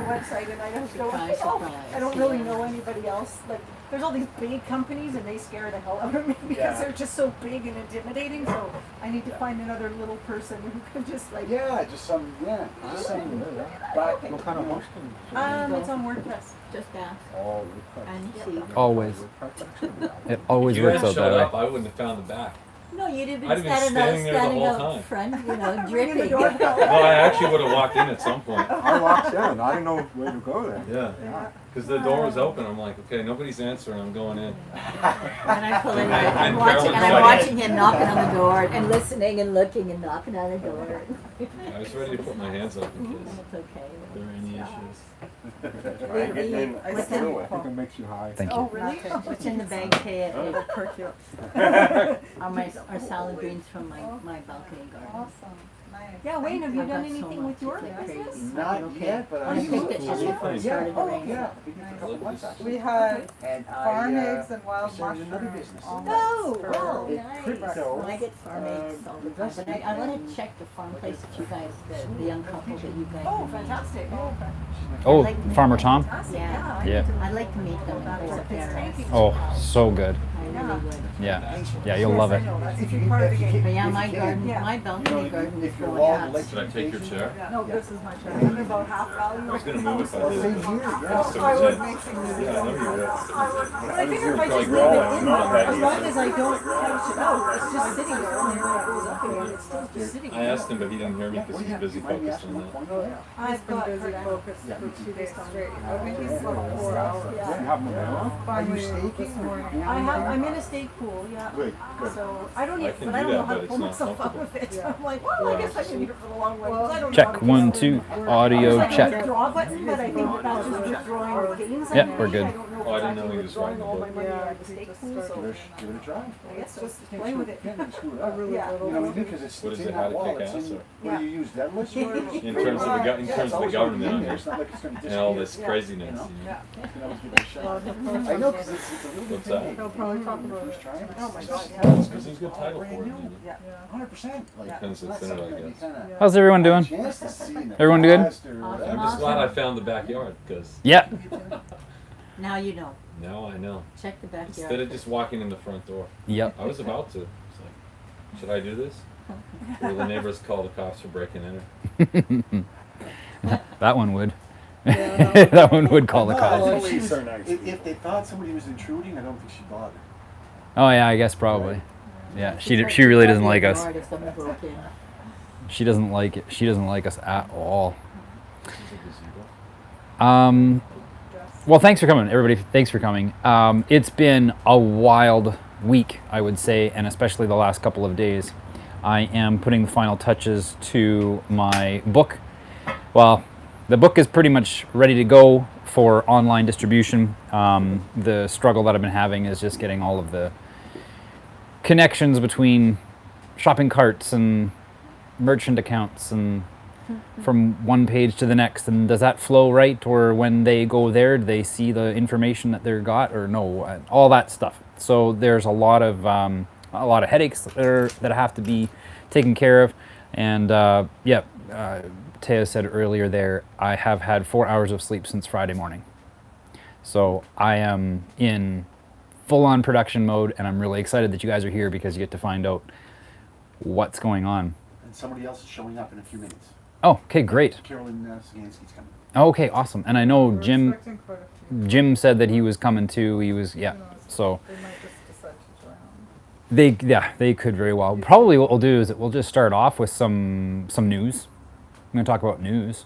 my website and I don't go, Surprise, oh, surprise, I don't really yeah. know anybody else. Like, there's all these big companies and they scare the hell out of me because Yeah. they're just so big and intimidating. So I need to find another little person who can just like. Yeah, just some, just some, but What kind of hosting? It's on WordPress. Just ask Oh, and see. Always. It always You works hadn't out showed that up, way. I wouldn't have found the back. No, you'd have been I'd have been standing standing there the standing whole out time. front, you know, Ringing the dripping. doorbell. No, I actually would have walked in at some point. I walked in. I didn't know where to go then. Yeah, because the door was open. I'm like, okay, nobody's answering. I'm going in. And I pull in, And I'm Carolyn I'm said- watching him knocking on the door and listening and looking and knocking on the door. I was ready to put my hands up in case It's okay. there were any issues. Right, getting in. What's I that? think it makes you high. Thank Oh, you. really? What's in the bag, Kay? Our salad greens from my balcony garden. Awesome. Nice. Yeah, Wayne, have you I've done got so anything much, with your it's like business? crazy. Not Okay. yet, but I I'm picked it just Absolutely. before it Yeah, started to rain. yeah, we did for a couple Look at months this. actually. We had And farm eggs and wild started mushrooms. another business. Oh, for- wow. It Nice. crypto, Well, I get farm eggs all the time, but I want to check the farm place that you guys, the young couple that you guys. Oh, meet. fantastic. Oh, okay. Oh, like me. Farmer Tom? Fantastic. Yeah. I Yeah. need to- I'd like to meet them. It's They're tanking. Oh, so good. I really would. Yeah. Yeah, you'll love it. Yes, I know. That's a big part of the game. But yeah, If my you can, garden, yeah. my you know, balcony garden is if you're growing all nuts. like Should I take your chair? No, this is my chair. I'm about half value. I was gonna move it if I Well, did. same here, yeah. I would make things easy. Yeah, I know you would. But I figure if I just leave it in there, as long as I don't couch it out, it's just sitting there, and then when it goes up again, it's still just sitting I there. asked him, but he didn't hear me because he's busy focused on that. I've been got busy her- focused Yeah, for me too. 2 days straight. I think he's like 4 hours. Do you have them available? Finally, staking this morning. I'm in a state pool, yeah. Good, good. So I don't I even, can but I do don't know that, how to but pull it's not myself out of it. I'm like, well, I guess I can use it for the long run. 'cause I don't know how Check to one, do two. it. Audio There's like a check. withdraw button, but I think that that's just withdrawing the gains. Yeah, I we're made. good. I don't know Oh, I if didn't that's know he was withdrawing writing all the my book. money Yeah, out of the he state just pool, started. so Give it a try. I guess just Can't play screw- with it. can't screw it A up. really Yeah. little You know, one. because it's What is in it, that how to wall, kick it's in, ass, or- what do you use, that list? In terms of the in terms of the government on here It's not like it's gonna and all this disappear. craziness. You know? Yeah. You can always give it a shot. I know, because it's a little What's bit that? vague. He'll probably talk about First it. try it. Oh my God, yeah. Because there's a good title for it. isn't it? Yeah. 100%. Like, Depends it's what's not in it, I something that you guess. kinda How's everyone doing? chance to see in the Everyone good? past or Awesome. whatever. I'm just glad I found the backyard because Yeah. Now you know. now I know. Check the Instead backyard. of just walking in the front door, Yep. I was about to. It's like, should I do this? Will the neighbors call the cops for breaking in? That one would. Yeah, That one would call the No, cops. I think She's she's- so nice. If they thought somebody was intruding, I don't think she bothered. Oh yeah, I guess probably. Yeah, she really doesn't like us. If someone broke in. She doesn't like it. She doesn't like us at all. Is it gazebo? Well, thanks for coming, everybody. Thanks for coming. It's been a wild week, I would say, and especially the last couple of days. I am putting the final touches to my book. Well, the book is pretty much ready to go for online distribution. The struggle that I've been having is just getting all of the connections between shopping carts and merchant accounts and from one page to the next, and does that flow right, or when they go there do they see the information that they're got, or no, all that stuff. So there's a lot of headaches that have to be taken care of. And Taya said earlier there, I have had 4 hours of sleep since Friday morning, so I am in full-on production mode, and I'm really excited that you guys are here because you get to find out what's going on. And somebody else is showing up in a few minutes. Oh, okay, great. Carolyn Sagansky's coming. Okay, awesome. And I know We're Jim expecting quite a few. Jim said that he was coming too. He was, yeah. Who knows? So They might just decide to join. they could very well. Probably what we'll do is that we'll just start off with some news. I'm going to talk about news.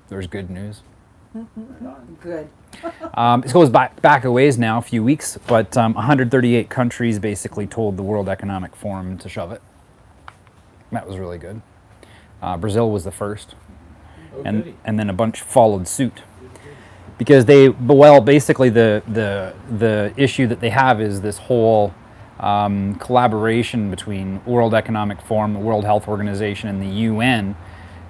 There's good news. Good. This goes back a ways now, a few weeks, but 138 countries basically told the World Economic Forum to shove it. That was really good. Brazil was the first, Oh, and goody. then a bunch followed suit. Because basically the issue that they have is this whole collaboration between World Economic Forum, the World Health Organization, and the UN,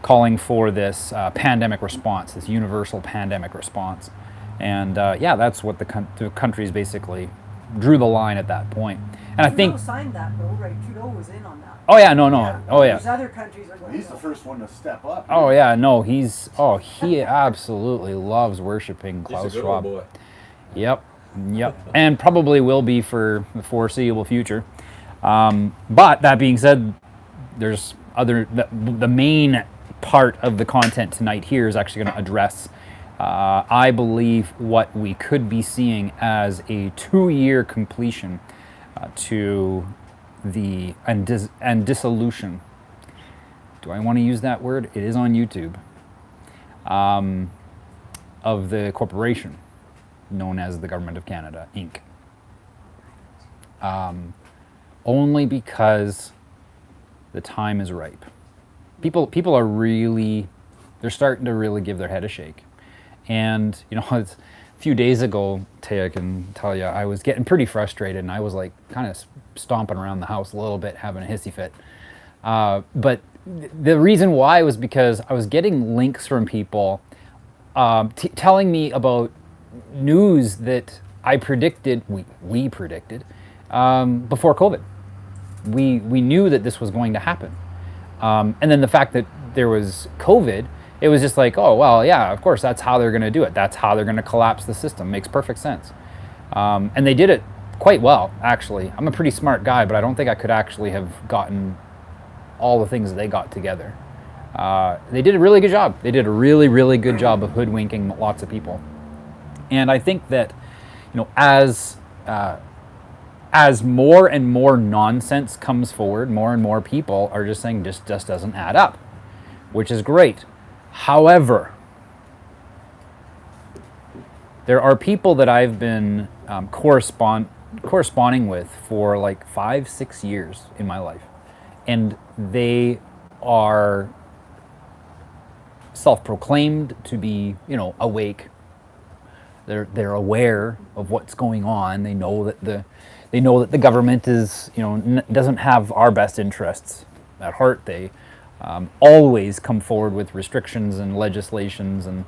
calling for this pandemic response, this universal pandemic response. And that's what the countries basically drew the line at that point. And I think, Trudeau signed that though, right? Trudeau was in on that. oh yeah, no, oh yeah. These other countries are going. He's the first one to step up. Oh yeah, no, he absolutely loves worshiping He's a Klaus good old Schwab. boy. Yep, and probably will be for the foreseeable future. But that being said, there's the main part of the content tonight here is actually going to address, I believe, what we could be seeing as a 2-year completion to the and dissolution. Do I want to use that word? It is on YouTube. Of the corporation known as the Government of Canada, Inc. Only because the time is ripe. People are really, they're starting to really give their head a shake. And, you know, it's, a few days ago, Taya can tell you, I was getting pretty frustrated and I was like kind of stomping around the house a little bit, having a hissy fit. But the reason why was because I was getting links from people telling me about news that I predicted, we predicted, before COVID. We knew that this was going to happen. And then the fact that there was COVID, it was just like, oh, well, yeah, of course, that's how they're going to do it. That's how they're going to collapse the system. Makes perfect sense. And they did it quite well, actually. I'm a pretty smart guy, but I don't think I could actually have gotten all the things that they got together. They did a really good job. They did a really, really good job of hoodwinking lots of people. And I think that, you know, as more and more nonsense comes forward, more and more people are just saying this just doesn't add up, which is great. However, there are people that I've been corresponding with for like 5-6 years in my life, and they are self-proclaimed to be, you know, awake. They're aware of what's going on. They know that the government is, you know, doesn't have our best interests at heart. They always come forward with restrictions and legislations and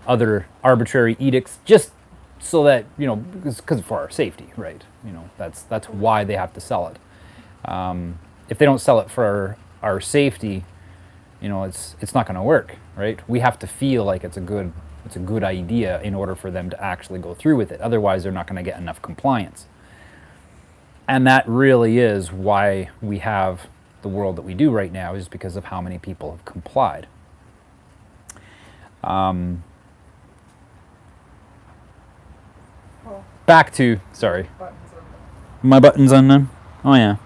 other arbitrary edicts, just so that, you know, because for our safety, right? You know, that's why they have to sell it. If they don't sell it for our safety, you know, it's not going to work, right? We have to feel like it's a good idea in order for them to actually go through with it. Otherwise, they're not going to get enough compliance. And that really is why we have the world that we do right now, is because of how many people have complied. Back to, sorry. Buttons are My button's undone? Oh yeah.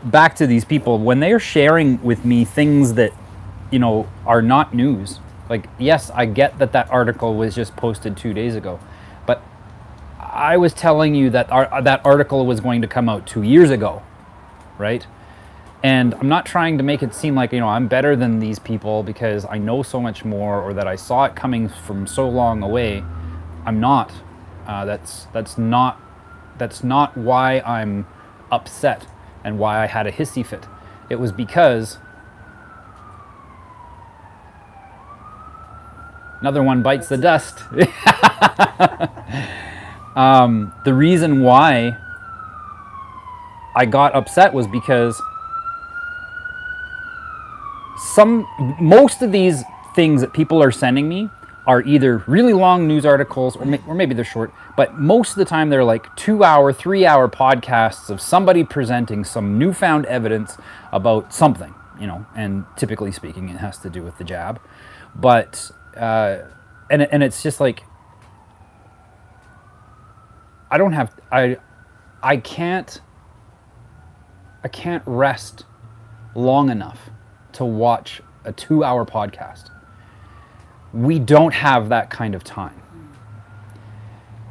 Back to these people, when they are sharing with me things that, you know, are not news. Like, yes, I get that that article was just posted 2 days ago, but I was telling you that that article was going to come out 2 years ago, right? And I'm not trying to make it seem like, you know, I'm better than these people because I know so much more, or that I saw it coming from so long away. I'm not. That's not why I'm upset and why I had a hissy fit. It was because another one bites the dust. The reason why I got upset was because most of these things that people are sending me are either really long news articles or maybe they're short, but most of the time they're like 2-hour, 3-hour podcasts of somebody presenting some newfound evidence about something, you know, and typically speaking, it has to do with the jab. But, and it's just like, I can't rest long enough to watch a 2-hour podcast. We don't have that kind of time.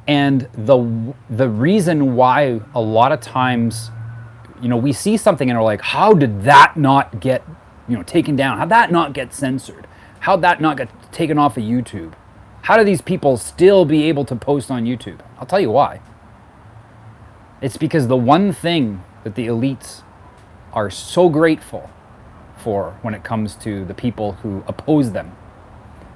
And the reason why a lot of times, you know, we see something and we're like, how did that not get, you know, taken down? How'd that not get censored? How'd that not get taken off of YouTube? How do these people still be able to post on YouTube? I'll tell you why. It's because the one thing that the elites are so grateful for when it comes to the people who oppose them,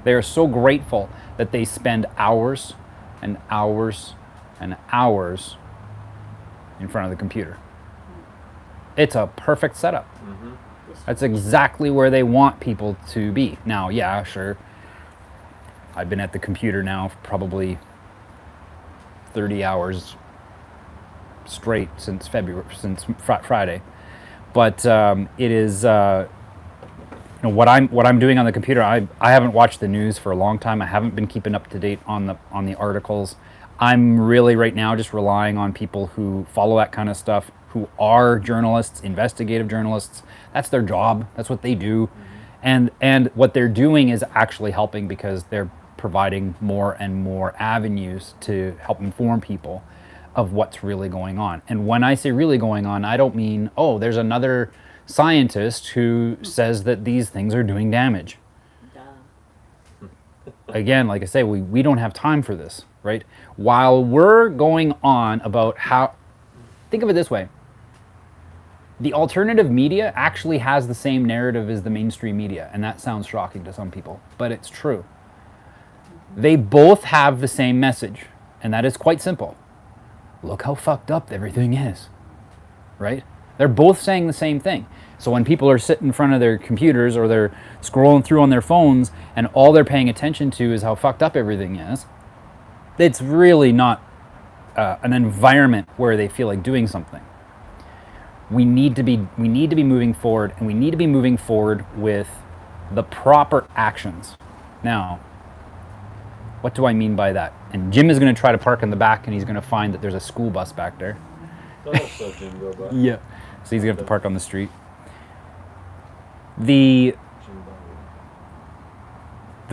They are so grateful that they spend hours and hours and hours in front of the computer. It's a perfect setup. That's exactly where they want people to be. Now, yeah, sure. I've been at the computer now for probably 30 hours straight since Friday. But it is, what I'm doing on the computer. I haven't watched the news for a long time. I haven't been keeping up to date on the articles. I'm really right now just relying on people who follow that kind of stuff, who are journalists, investigative journalists. That's their job. That's what they do. And what they're doing is actually helping, because they're providing more and more avenues to help inform people of what's really going on. And when I say really going on, I don't mean, oh, there's another scientist who says that these things are doing damage. Again, like I say, we don't have time for this, right? While we're going on about how, think of it this way, the alternative media actually has the same narrative as the mainstream media, and that sounds shocking to some people, but it's true. They both have the same message, and that is quite simple. Look how fucked up everything is, right? They're both saying the same thing. So when people are sitting in front of their computers or they're scrolling through on their phones and all they're paying attention to is how fucked up everything is, it's really not an environment where they feel like doing something. We need to be moving forward, and we need to be moving forward with the proper actions. Now, what do I mean by that? And Jim is going to try to park in the back, and he's going to find that there's a school bus back there. So Jim go by. Yeah. So he's going to have to park on the street. The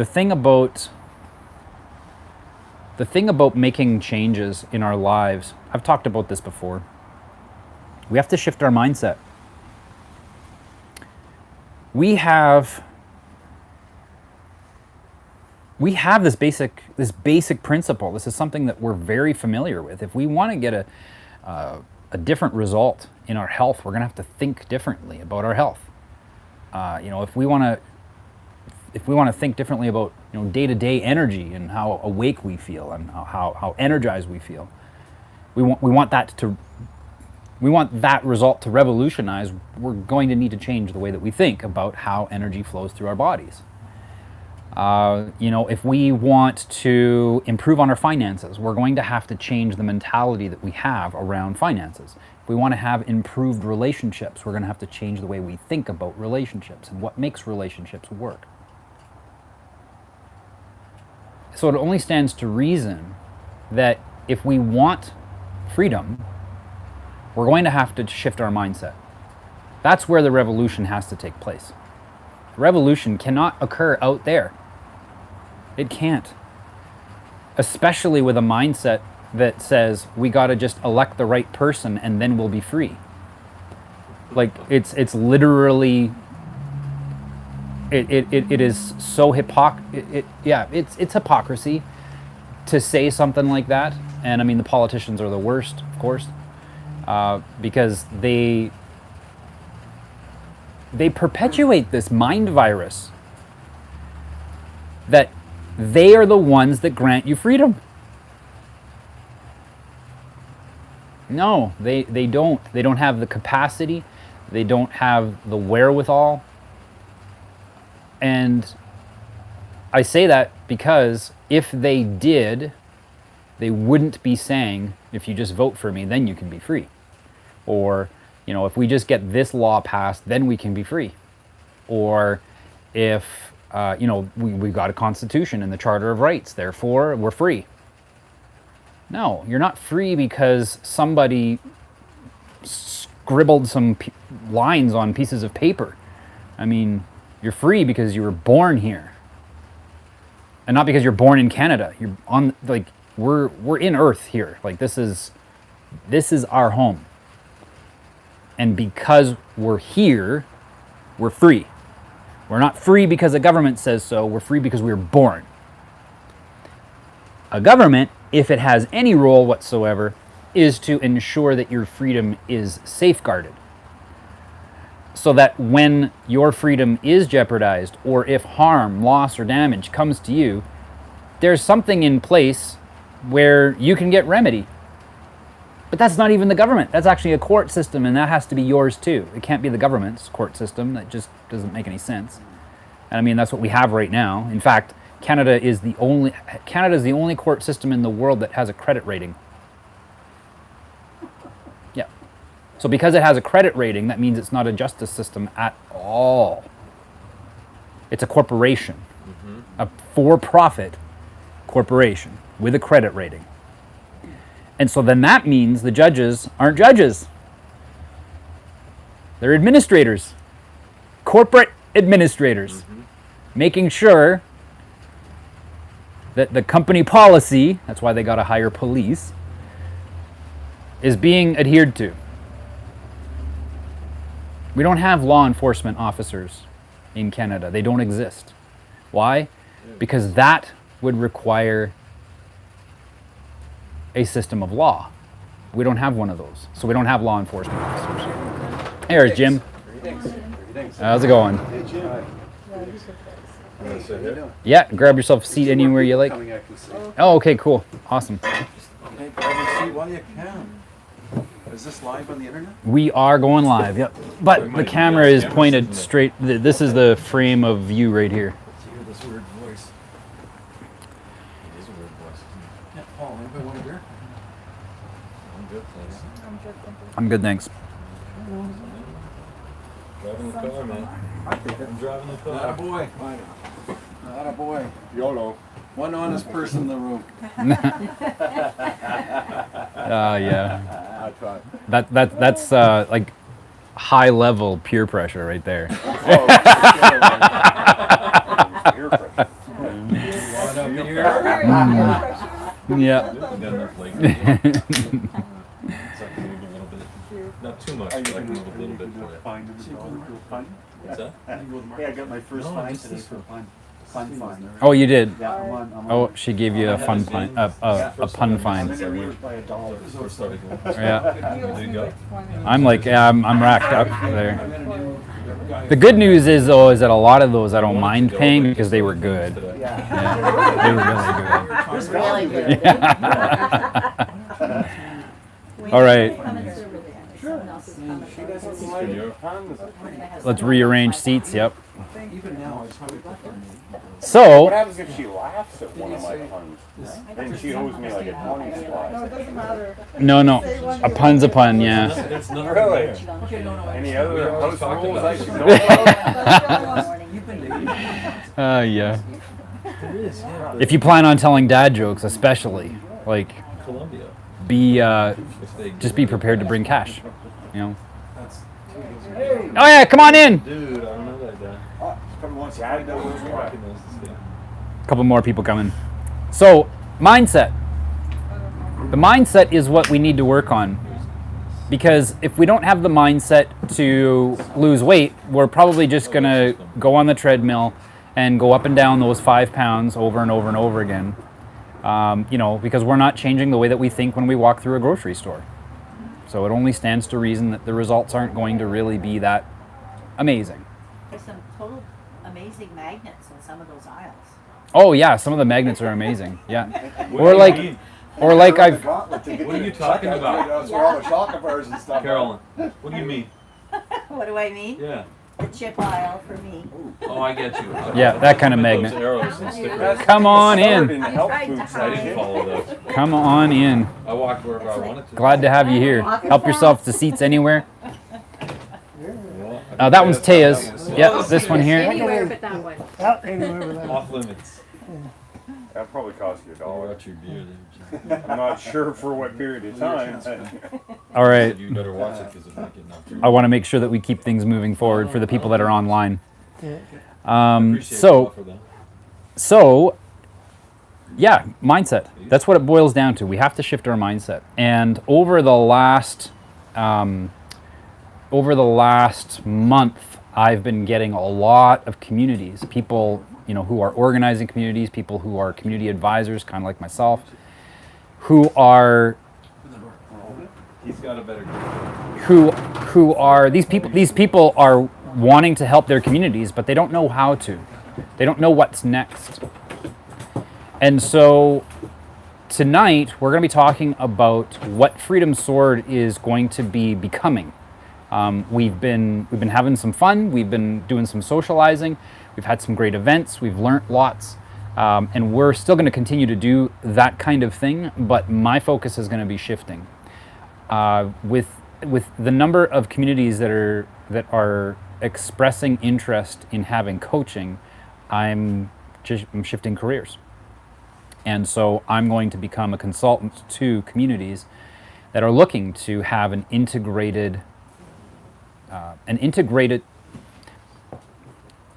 thing about making changes in our lives, I've talked about this before. We have to shift our mindset. We have this basic principle. This is something that we're very familiar with. If we want to get a different result in our health, we're going to have to think differently about our health. If we want to think differently about day-to-day energy and how awake we feel and how energized we feel, we want that result to revolutionize. We're going to need to change the way that we think about how energy flows through our bodies. If we want to improve on our finances, we're going to have to change the mentality that we have around finances. If we want to have improved relationships, we're going to have to change the way we think about relationships and what makes relationships work. So it only stands to reason that if we want freedom, we're going to have to shift our mindset. That's where the revolution has to take place. The revolution cannot occur out there. It can't. Especially with a mindset that says we got to just elect the right person and then we'll be free. Like it's literally it is so it's hypocrisy to say something like that. And I mean, the politicians are the worst, of course, because they perpetuate this mind virus that they are the ones that grant you freedom. No, they don't. They don't have the capacity. They don't have the wherewithal. And I say that because if they did, they wouldn't be saying, if you just vote for me, then you can be free. Or, if we just get this law passed, then we can be free. Or if, we've got a constitution and the Charter of Rights, therefore we're free. No, you're not free because somebody scribbled some lines on pieces of paper. I mean, you're free because you were born here. And not because you're born in Canada. You're on, we're in Earth here. This is our home. And because we're here, we're free. We're not free because the government says so. We're free because we were born. A government, if it has any role whatsoever, is to ensure that your freedom is safeguarded. so that when your freedom is jeopardized, or if harm, loss, or damage comes to you, there's something in place where you can get remedy. But that's not even the government. That's actually a court system, and that has to be yours too. It can't be the government's court system. That just doesn't make any sense. And I mean, that's what we have right now. In fact, Canada is the only court system in the world that has a credit rating. Yeah. So because it has a credit rating, that means it's not a justice system at all. It's a corporation, a for-profit corporation with a credit rating. And so then that means the judges aren't judges. They're administrators, corporate administrators, making sure that the company policy, that's why they got to hire police, is being adhered to. We don't have law enforcement officers in Canada. They don't exist. Why? Because that would require a system of law. We don't have one of those. So we don't have law enforcement officers. Here's Jim. How's it going? Hey, Jim. You wanna sit here? Yeah, grab yourself a seat anywhere you like. Coming, I can see. Oh, okay, cool. Awesome. Hey, grab a seat while you can. Is this live on the internet? We are going live, yep. But the camera is pointed straight. This is the frame of view right here. Let's hear this weird voice. It is a weird voice. Yeah, Paul, anybody want a beer? I'm good, thanks. I'm good, thank you. I'm good, thanks. Driving the car, man. I'm driving the car. Attaboy. Attaboy. YOLO. One honest person in the room. Yeah. I tried. That's like high level peer pressure right there. Ear pressure. Yeah. We've done enough lately. So I can move a little bit. Not too much, but I can move a little bit for you. What's that? Hey, I got my first No, fine just today this for one. fun. Oh, you did. Yeah, I'm on. Oh, she gave you a fun fine, a pun fine. By $1. First started going. Yeah. There you go. I'm like, yeah, I'm racked up there. The good news is though, is that a lot of those I don't mind paying because they were good. Yeah, they were really good. Really good. All right. For you. Let's rearrange seats. Yep. Even now, I probably prefer me. So, What happens if she laughs at one of my puns? Then she owes me like a 20 No, slice. it doesn't matter. no, a pun's a pun. Yeah. It's not Really? there. Any other house talked rules about I it. should know about? Yeah. There is, yeah. If you plan on telling dad jokes, especially, like, Columbia. be If they just be prepared to bring cash. You know. That's Oh yeah, come on in. Dude, I don't know that guy. Probably wants to find out what's I wrong. recognize this guy. A couple more people coming. So, mindset. The mindset is what we need to work on. Because if we don't have the mindset to lose weight, we're probably just going to go on the treadmill and go up and down those 5 pounds over and over and over again. You know, because we're not changing the way that we think when we walk through a grocery store. So it only stands to reason that the results aren't going to really be that amazing. There's some total amazing magnets in some of those aisles. Oh yeah, some of the magnets are amazing. Yeah. What Or do you like, mean? or like I've. What are you talking about? That's where all the chocolate bars and stuff. Carolyn, what do you mean? What do I mean? Yeah. The chip aisle for me. Oh, I get you. Yeah, that kind of Those magnet. arrows and stickers. Come on Started in. the health Right food to I section. didn't follow those. Come on in. I walked wherever I wanted to. Glad to have you here. Help yourself to seats anywhere. Well, That one's Taya's. Yep, this one here. Anywhere but that one. off limits. That probably cost you a All dollar. out your beer I'm not sure for what period of time. All right. You better watch it because it might get knocked through. I want to make sure that we keep things moving forward for the people that are online. Appreciate the So, offer, though. so, yeah, mindset. That's what it boils down to. We have to shift our mindset. And over the last month, I've been getting a lot of communities, people, you know, who are organizing communities, people who are community advisors, kind of like myself, who are He's got a better. who are these people are wanting to help their communities, but they don't know how to. They don't know what's next. And so tonight we're going to be talking about what Freedom Sword is going to be becoming. We've been having some fun. We've been doing some socializing. We've had some great events. We've learnt lots. And we're still going to continue to do that kind of thing, but my focus is going to be shifting. With the number of communities that are expressing interest in having coaching, I'm shifting careers. And so I'm going to become a consultant to communities that are looking to have an integrated,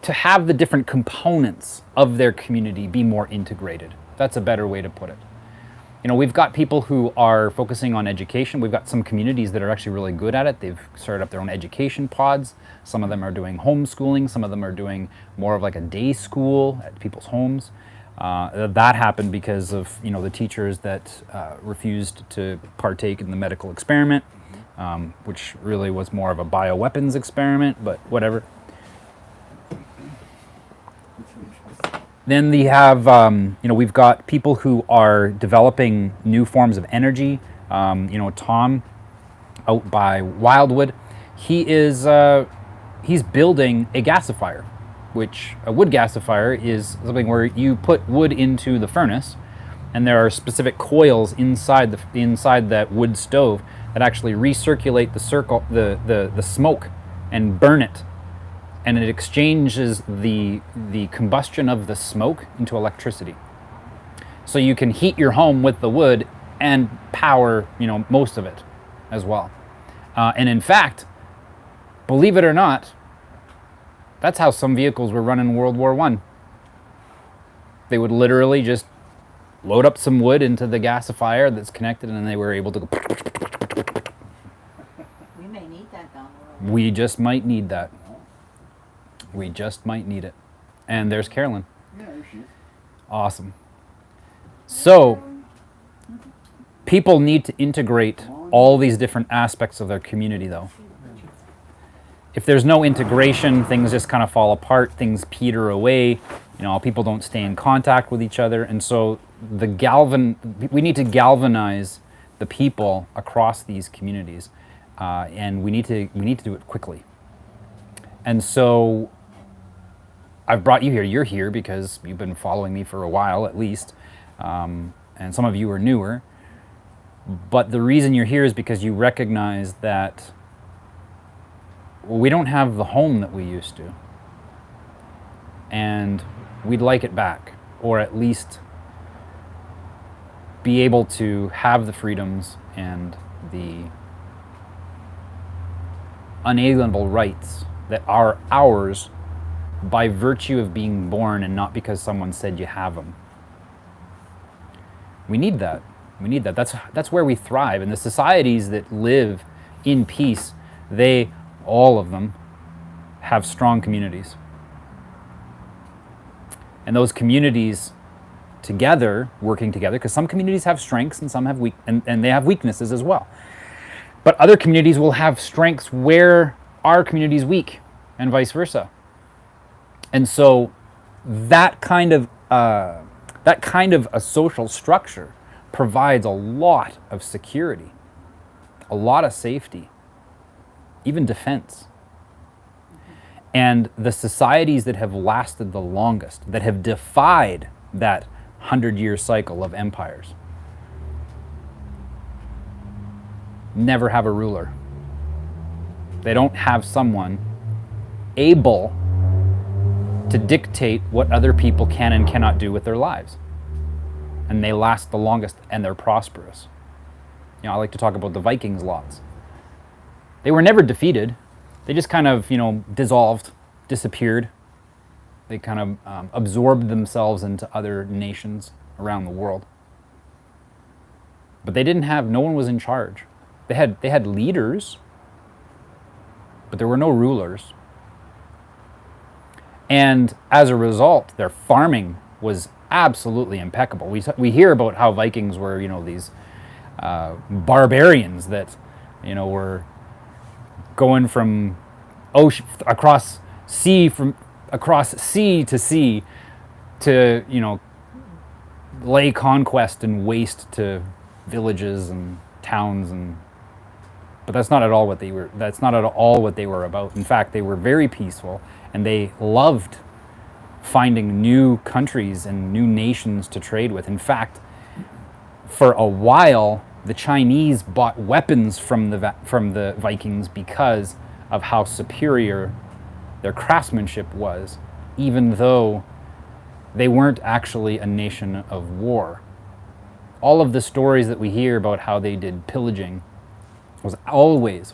to have the different components of their community be more integrated. That's a better way to put it. You know, we've got people who are focusing on education. We've got some communities that are actually really good at it. They've started up their own education pods. Some of them are doing homeschooling. Some of them are doing more of like a day school at people's homes. That happened because of, you know, the teachers that refused to partake in the medical experiment, which really was more of a bioweapons experiment, but whatever. Then we have, you know, we've got people who are developing new forms of energy. You know, Tom out by Wildwood, he's building a gasifier, which a wood gasifier is something where you put wood into the furnace, and there are specific coils inside that wood stove that actually recirculate the smoke and burn it. And it exchanges the combustion of the smoke into electricity. So you can heat your home with the wood and power, you know, most of it as well. And in fact, believe it or not, that's how some vehicles were run in World War I. They would literally just load up some wood into the gasifier that's connected, and they were able to go. We may need that down the road. We just might need that. We just might need it. And there's Carolyn. Yeah, there she is. Awesome. So, people need to integrate all these different aspects of their community, though. If there's no integration, things just kind of fall apart, things peter away, you know, people don't stay in contact with each other. And so we need to galvanize the people across these communities, and we need to do it quickly. And so I've brought you here. You're here because you've been following me for a while, at least, and some of you are newer. But the reason you're here is because you recognize that we don't have the home that we used to, and we'd like it back, or at least be able to have the freedoms and the unalienable rights that are ours by virtue of being born and not because someone said you have them. We need that. We need that. That's where we thrive. And the societies that live in peace, all of them, have strong communities. And those communities together, working together, because some communities have strengths and some have and they have weaknesses as well. But other communities will have strengths where our community is weak, and vice versa. And so that kind of a social structure provides a lot of security, a lot of safety, even defense. And the societies that have lasted the longest, that have defied that 100-year cycle of empires, never have a ruler. They don't have someone able to dictate what other people can and cannot do with their lives. And they last the longest, and they're prosperous. You know, I like to talk about the Vikings lots. They were never defeated. They just kind of, you know, dissolved, disappeared. They kind of absorbed themselves into other nations around the world. But they didn't have, no one was in charge. They had leaders, but there were no rulers. And as a result, their farming was absolutely impeccable. We hear about how Vikings were, you know, these barbarians that, you know, were going from ocean across sea to sea to, you know, lay conquest and waste to villages and towns, and but that's not at all what they were. That's not at all what they were about. In fact, they were very peaceful, and they loved finding new countries and new nations to trade with. In fact, for a while, the Chinese bought weapons from the Vikings because of how superior their craftsmanship was, even though they weren't actually a nation of war. All of the stories that we hear about how they did pillaging was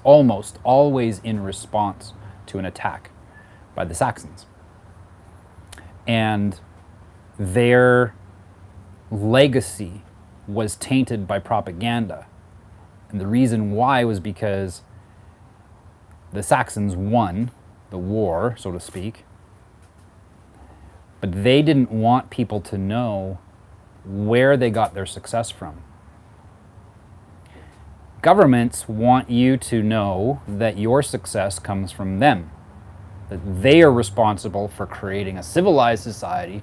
almost always in response to an attack by the Saxons. And their legacy was tainted by propaganda. And the reason why was because the Saxons won the war, so to speak, but they didn't want people to know where they got their success from. Governments want you to know that your success comes from them, that they are responsible for creating a civilized society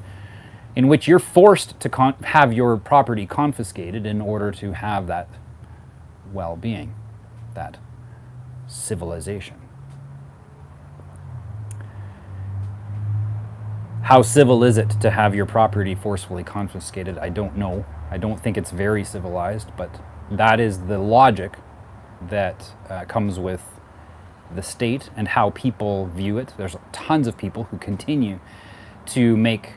in which you're forced to have your property confiscated in order to have that well-being, that civilization. How civil is it to have your property forcefully confiscated? I don't know. I don't think it's very civilized, but that is the logic that comes with the state and how people view it. There's tons of people who continue to make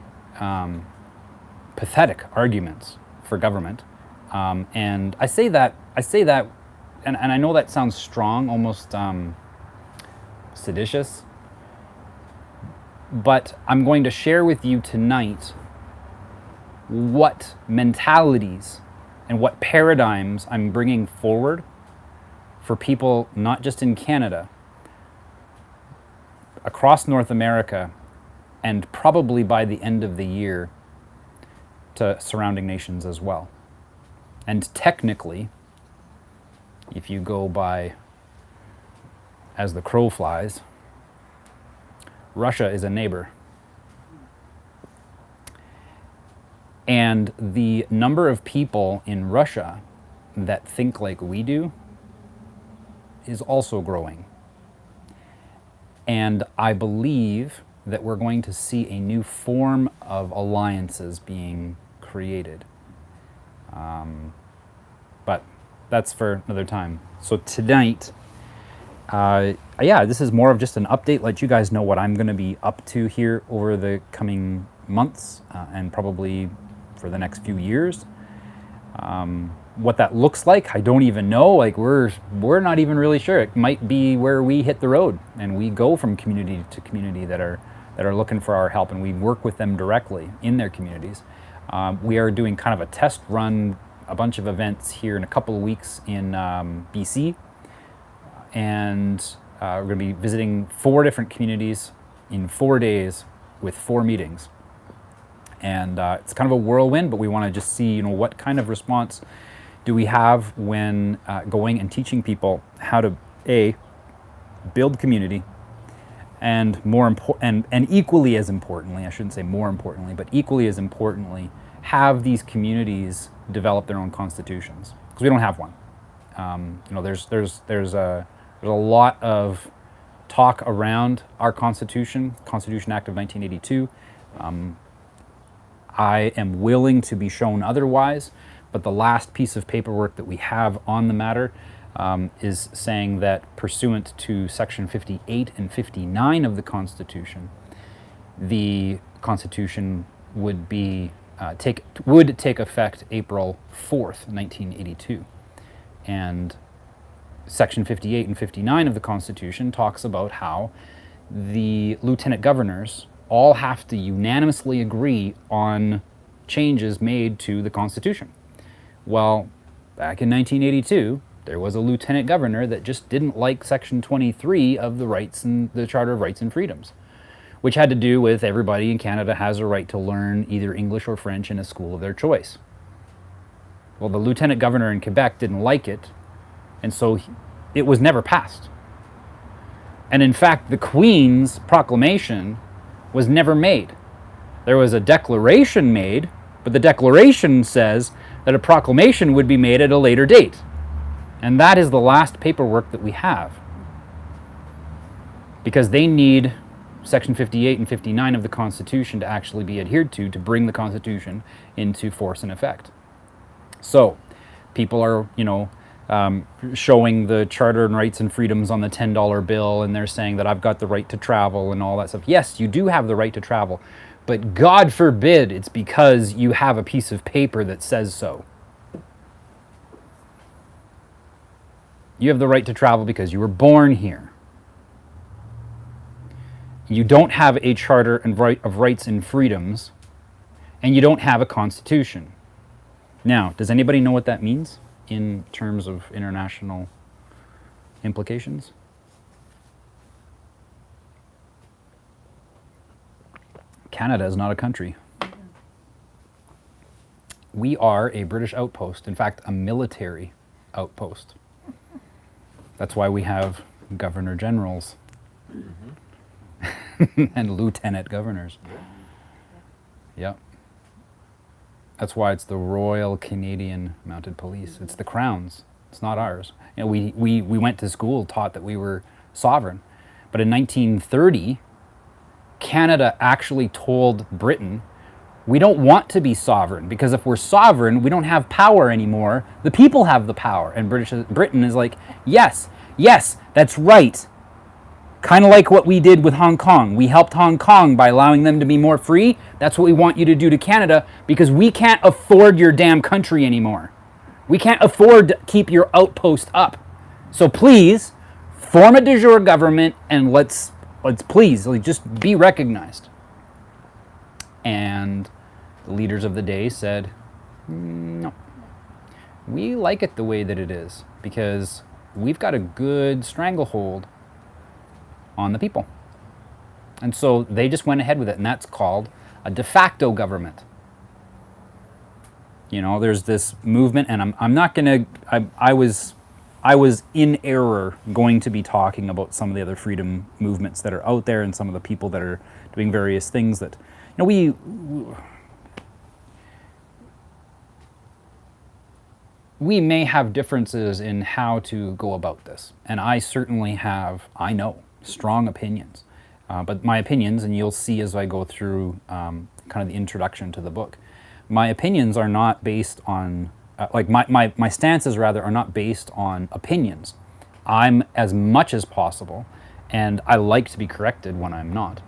pathetic arguments for government, and I say that, and I know that sounds strong, almost seditious, but I'm going to share with you tonight what mentalities and what paradigms I'm bringing forward for people not just in Canada, across North America, and probably by the end of the year to surrounding nations as well. And technically, if you go by as the crow flies, Russia is a neighbor. And the number of people in Russia that think like we do is also growing. And I believe that we're going to see a new form of alliances being created. But that's for another time. So tonight, this is more of just an update, let you guys know what I'm going to be up to here over the coming months and probably for the next few years. What that looks like, I don't even know. Like we're not even really sure. It might be where we hit the road and we go from community to community that are looking for our help, and we work with them directly in their communities. We are doing kind of a test run, a bunch of events here in a couple of weeks in BC, and we're going to be visiting 4 different communities in 4 days with 4 meetings. And it's kind of a whirlwind, but we want to just see, what kind of response do we have when going and teaching people how to build community, and and equally as importantly, I shouldn't say more importantly, but equally as importantly, have these communities develop their own constitutions, because we don't have one. There's a lot of talk around our Constitution Act of 1982. I am willing to be shown otherwise, but the last piece of paperwork that we have on the matter is saying that pursuant to Section 58 and 59 of the Constitution, the Constitution would take effect April 4th, 1982. And Section 58 and 59 of the Constitution talks about how the lieutenant governors all have to unanimously agree on changes made to the Constitution. Well, back in 1982, there was a lieutenant governor that just didn't like Section 23 of the Charter of Rights and Freedoms, which had to do with everybody in Canada has a right to learn either English or French in a school of their choice. Well, the lieutenant governor in Quebec didn't like it, and so it was never passed. And in fact, the Queen's proclamation was never made. There was a declaration made, but the declaration says that a proclamation would be made at a later date. And that is the last paperwork that we have. Because they need Section 58 and 59 of the Constitution to actually be adhered to bring the Constitution into force and effect. So, people are, showing the Charter and Rights and Freedoms on the $10 bill, and they're saying that I've got the right to travel and all that stuff. Yes, you do have the right to travel, but God forbid it's because you have a piece of paper that says so. You have the right to travel because you were born here. You don't have a Charter of Rights and Freedoms, and you don't have a Constitution. Now, does anybody know what that means in terms of international implications? Canada is not a country. We are a British outpost, in fact, a military outpost. That's why we have governor generals and lieutenant governors. Yep. That's why it's the Royal Canadian Mounted Police. It's the Crown's. It's not ours. We went to school taught that we were sovereign. But in 1930, Canada actually told Britain, we don't want to be sovereign, because if we're sovereign, we don't have power anymore. The people have the power. And Britain is like, yes, that's right. Kind of like what we did with Hong Kong. We helped Hong Kong by allowing them to be more free. That's what we want you to do to Canada, because we can't afford your damn country anymore. We can't afford to keep your outpost up. So please, form a de jure government and let's please just be recognized. And the leaders of the day said, no. We like it the way that it is, because we've got a good stranglehold on the people. And so they just went ahead with it, and that's called a de facto government. There's this movement, and I'm not going to, I was in error going to be talking about some of the other freedom movements that are out there and some of the people that are doing various things that, we may have differences in how to go about this. And I certainly have, I know, strong opinions. But my opinions, and you'll see as I go through kind of the introduction to the book, my opinions are not based on, my stances rather are not based on opinions. I'm as much as possible, and I like to be corrected when I'm not.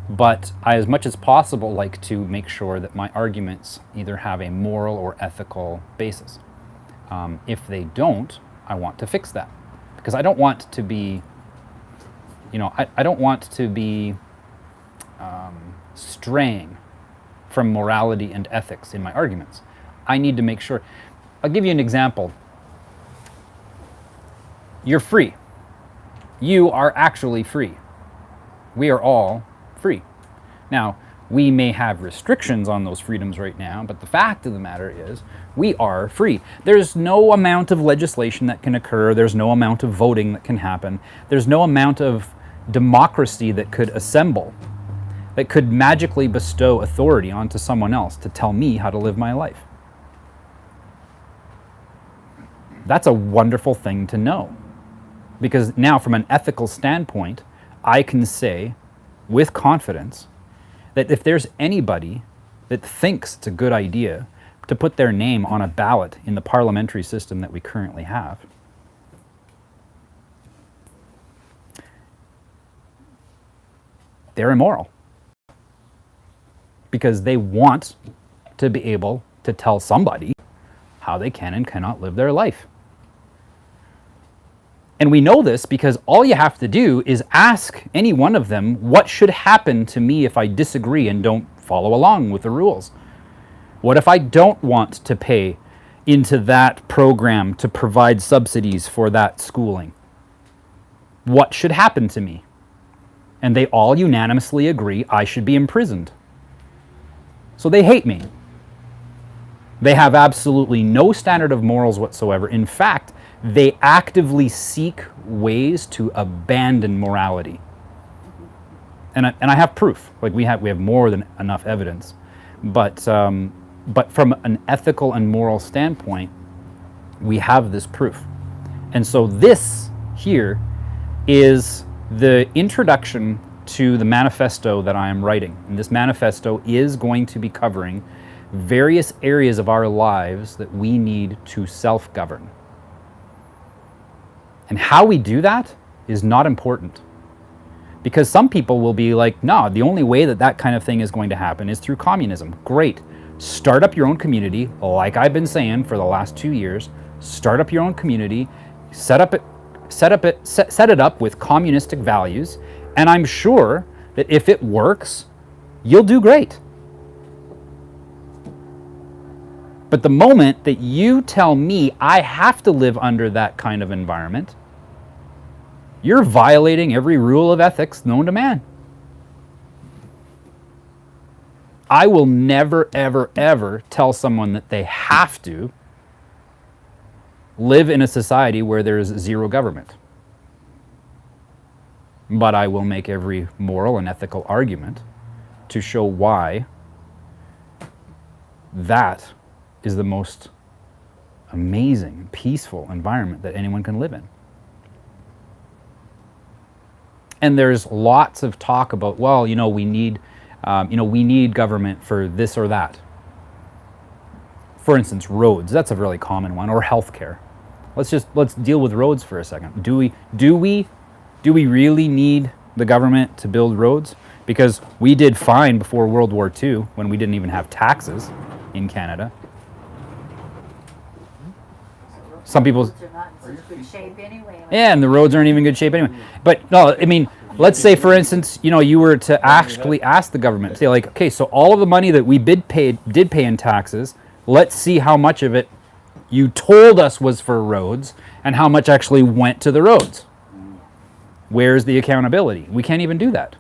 But I, as much as possible, like to make sure that my arguments either have a moral or ethical basis. If they don't, I want to fix that. Because I don't want to be, I don't want to be straying from morality and ethics in my arguments. I need to make sure. I'll give you an example. You're free. You are actually free. We are all free. Now, we may have restrictions on those freedoms right now, but the fact of the matter is we are free. There's no amount of legislation that can occur. There's no amount of voting that can happen. There's no amount of democracy that could assemble, that could magically bestow authority onto someone else to tell me how to live my life. That's a wonderful thing to know. Because now, from an ethical standpoint, I can say with confidence that if there's anybody that thinks it's a good idea to put their name on a ballot in the parliamentary system that we currently have, they're immoral. Because they want to be able to tell somebody how they can and cannot live their life. And we know this because all you have to do is ask any one of them, what should happen to me if I disagree and don't follow along with the rules? What if I don't want to pay into that program to provide subsidies for that schooling? What should happen to me? And they all unanimously agree I should be imprisoned. So they hate me. They have absolutely no standard of morals whatsoever. In fact, they actively seek ways to abandon morality. And I have proof. Like we have more than enough evidence, but from an ethical and moral standpoint, we have this proof. And so this here is the introduction to the manifesto that I am writing. And this manifesto is going to be covering various areas of our lives that we need to self-govern. And how we do that is not important. Because some people will be like, no, the only way that kind of thing is going to happen is through communism. Great. Start up your own community, like I've been saying for the last 2 years. Start up your own community, set it up with communistic values, and I'm sure that if it works, you'll do great. But the moment that you tell me I have to live under that kind of environment, you're violating every rule of ethics known to man. I will never, ever, ever tell someone that they have to live in a society where there is zero government. But I will make every moral and ethical argument to show why that is the most amazing, peaceful environment that anyone can live in. And there's lots of talk about, well, we need government for this or that. For instance, roads. That's a really common one, or healthcare. Let's deal with roads for a second. Do we really need the government to build roads? Because we did fine before World War II when we didn't even have taxes in Canada. Some people. Roads are not in such good shape anyway. Yeah, and the roads aren't even in good shape anyway. But no, I mean, let's say, for instance, you were to actually ask the government, say like, okay, so all of the money that we did pay in taxes, let's see how much of it you told us was for roads and how much actually went to the roads. Where's the accountability? We can't even do that.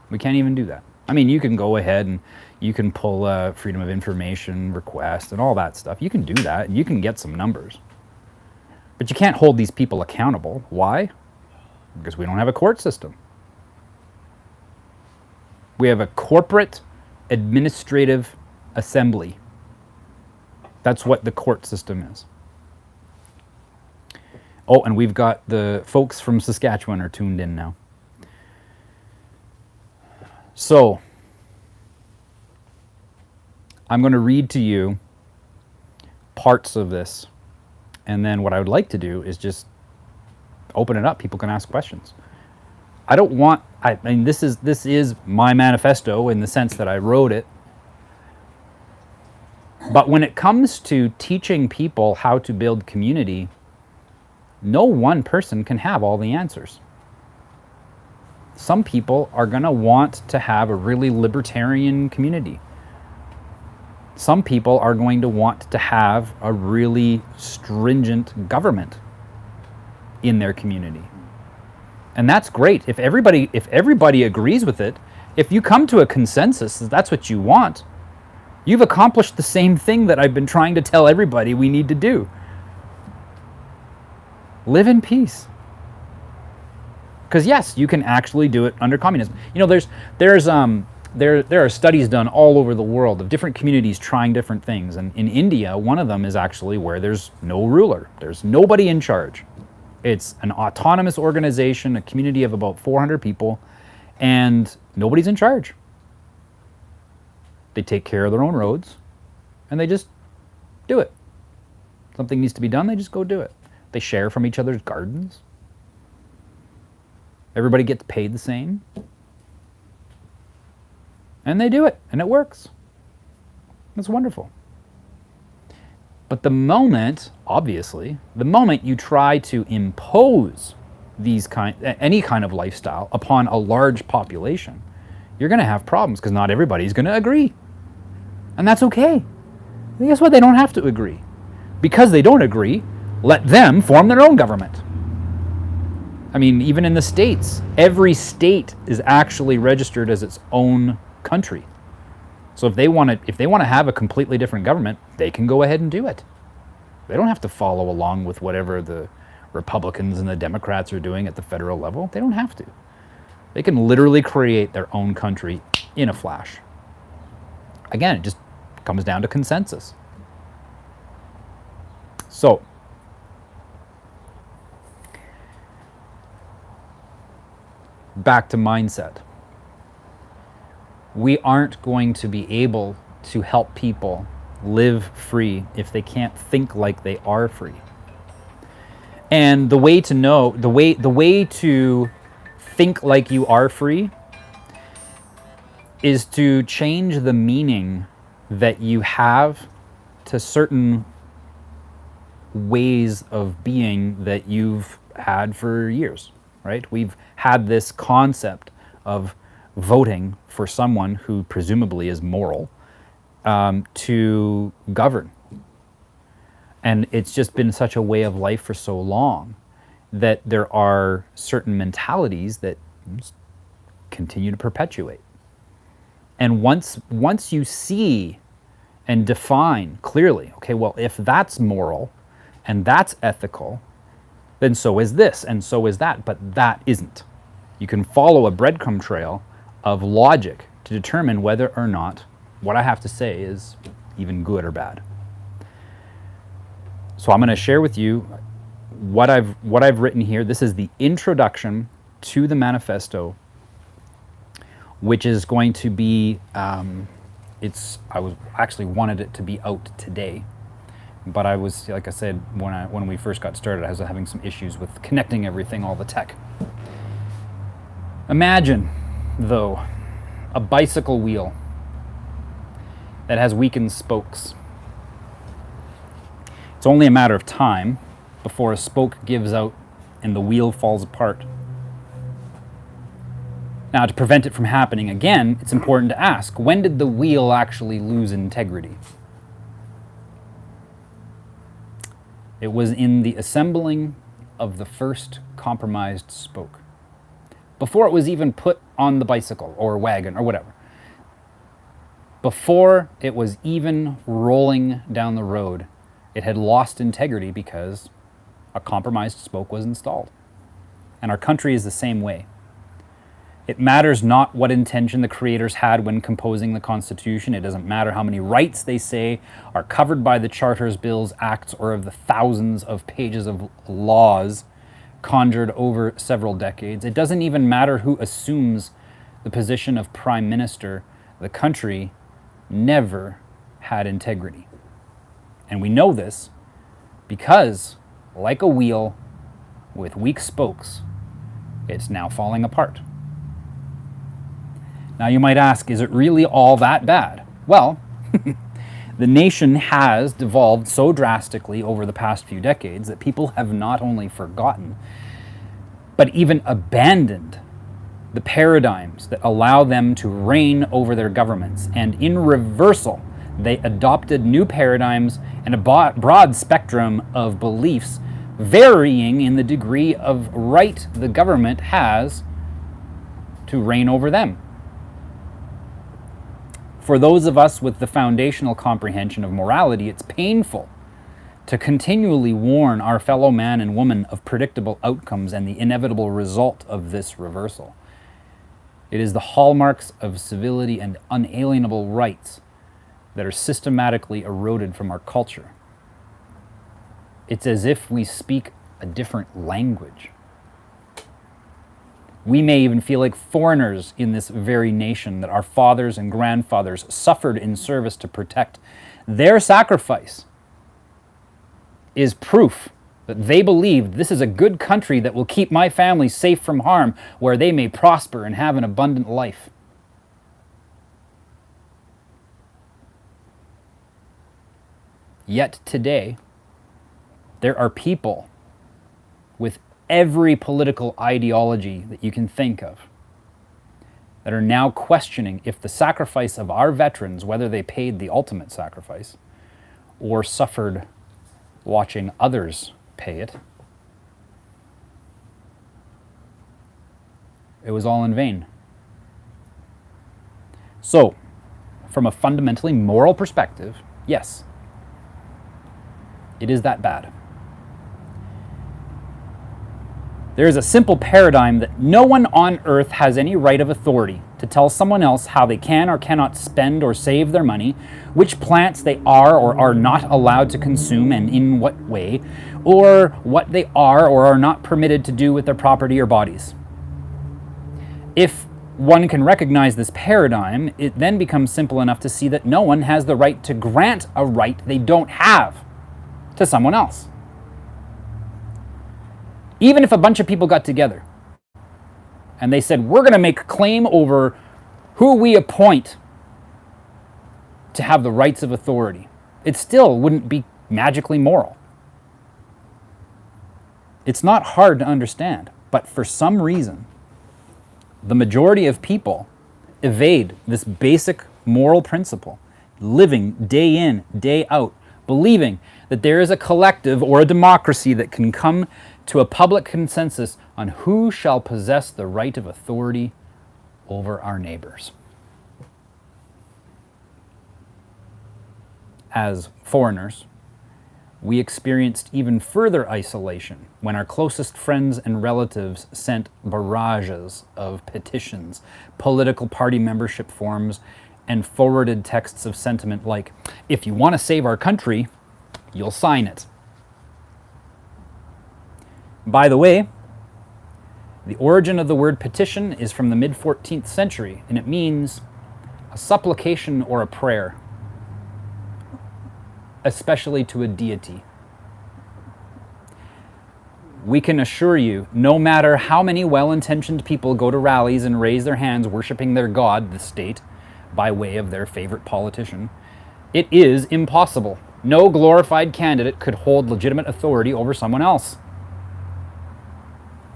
I mean, you can go ahead and you can pull a Freedom of Information request and all that stuff. You can do that and you can get some numbers. But you can't hold these people accountable. Why? Because we don't have a court system. We have a corporate administrative assembly. That's what the court system is. Oh, and we've got the folks from Saskatchewan are tuned in now. So, I'm going to read to you parts of this. And then what I would like to do is just open it up. People can ask questions. I mean, this is my manifesto in the sense that I wrote it. But when it comes to teaching people how to build community, no one person can have all the answers. Some people are going to want to have a really libertarian community. Some people are going to want to have a really stringent government in their community. And that's great. If everybody agrees with it, if you come to a consensus that that's what you want, you've accomplished the same thing that I've been trying to tell everybody we need to do. Live in peace. Because yes, you can actually do it under communism. There are studies done all over the world of different communities trying different things. And in India, one of them is actually where there's no ruler. There's nobody in charge. It's an autonomous organization, a community of about 400 people, and nobody's in charge. They take care of their own roads, and they just do it. Something needs to be done, they just go do it. They share from each other's gardens. Everybody gets paid the same. And they do it, and it works. It's wonderful. But the moment you try to impose any kind of lifestyle upon a large population, you're going to have problems because not everybody's going to agree. And that's okay. And guess what? They don't have to agree. Because they don't agree, let them form their own government. I mean, even in the states, every state is actually registered as its own country. So if they want to have a completely different government, they can go ahead and do it. They don't have to follow along with whatever the Republicans and the Democrats are doing at the federal level. They don't have to. They can literally create their own country in a flash. Again, it just comes down to consensus. So, back to mindset. We aren't going to be able to help people live free if they can't think like they are free. And the way to know, the way to think like you are free is to change the meaning that you have to certain ways of being that you've had for years, right? We've had this concept of voting for someone who presumably is moral to govern. And it's just been such a way of life for so long that there are certain mentalities that continue to perpetuate. And once you see and define clearly, okay, well, if that's moral and that's ethical, then so is this and so is that, but that isn't. You can follow a breadcrumb trail of logic to determine whether or not what I have to say is even good or bad. So I'm going to share with you what I've written here. This is the introduction to the manifesto, which is going to be, I actually wanted it to be out today, but I was, like I said, when we first got started, I was having some issues with connecting everything, all the tech. Imagine, though, a bicycle wheel that has weakened spokes. It's only a matter of time before a spoke gives out and the wheel falls apart. Now, to prevent it from happening again, it's important to ask, when did the wheel actually lose integrity? It was in the assembling of the first compromised spoke. Before it was even put on the bicycle or wagon or whatever. Before it was even rolling down the road, it had lost integrity because a compromised spoke was installed. And our country is the same way. It matters not what intention the creators had when composing the Constitution. It doesn't matter how many rights they say are covered by the charters, bills, acts, or of the thousands of pages of laws conjured over several decades. It doesn't even matter who assumes the position of prime minister. The country never had integrity. And we know this because, like a wheel with weak spokes, it's now falling apart. Now you might ask, is it really all that bad? Well, the nation has devolved so drastically over the past few decades that people have not only forgotten, but even abandoned the paradigms that allow them to reign over their governments. And in reversal, they adopted new paradigms and a broad spectrum of beliefs, varying in the degree of right the government has to reign over them. For those of us with the foundational comprehension of morality, it's painful to continually warn our fellow man and woman of predictable outcomes and the inevitable result of this reversal. It is the hallmarks of civility and unalienable rights that are systematically eroded from our culture. It's as if we speak a different language. We may even feel like foreigners in this very nation that our fathers and grandfathers suffered in service to protect. Their sacrifice is proof that they believed this is a good country that will keep my family safe from harm, where they may prosper and have an abundant life. Yet today, there are people with every political ideology that you can think of that are now questioning if the sacrifice of our veterans, whether they paid the ultimate sacrifice or suffered watching others pay it, it was all in vain. So, from a fundamentally moral perspective, yes, it is that bad. There is a simple paradigm that no one on earth has any right of authority to tell someone else how they can or cannot spend or save their money, which plants they are or are not allowed to consume and in what way, or what they are or are not permitted to do with their property or bodies. If one can recognize this paradigm, it then becomes simple enough to see that no one has the right to grant a right they don't have to someone else. Even if a bunch of people got together and they said, we're going to make a claim over who we appoint to have the rights of authority, it still wouldn't be magically moral. It's not hard to understand, but for some reason, the majority of people evade this basic moral principle, living day in, day out, believing that there is a collective or a democracy that can come to a public consensus on who shall possess the right of authority over our neighbors. As foreigners, we experienced even further isolation when our closest friends and relatives sent barrages of petitions, political party membership forms, and forwarded texts of sentiment like, if you want to save our country, you'll sign it. By the way, the origin of the word petition is from the mid-14th century, and it means a supplication or a prayer, especially to a deity. We can assure you, no matter how many well-intentioned people go to rallies and raise their hands worshiping their god, the state, by way of their favorite politician, it is impossible. No glorified candidate could hold legitimate authority over someone else.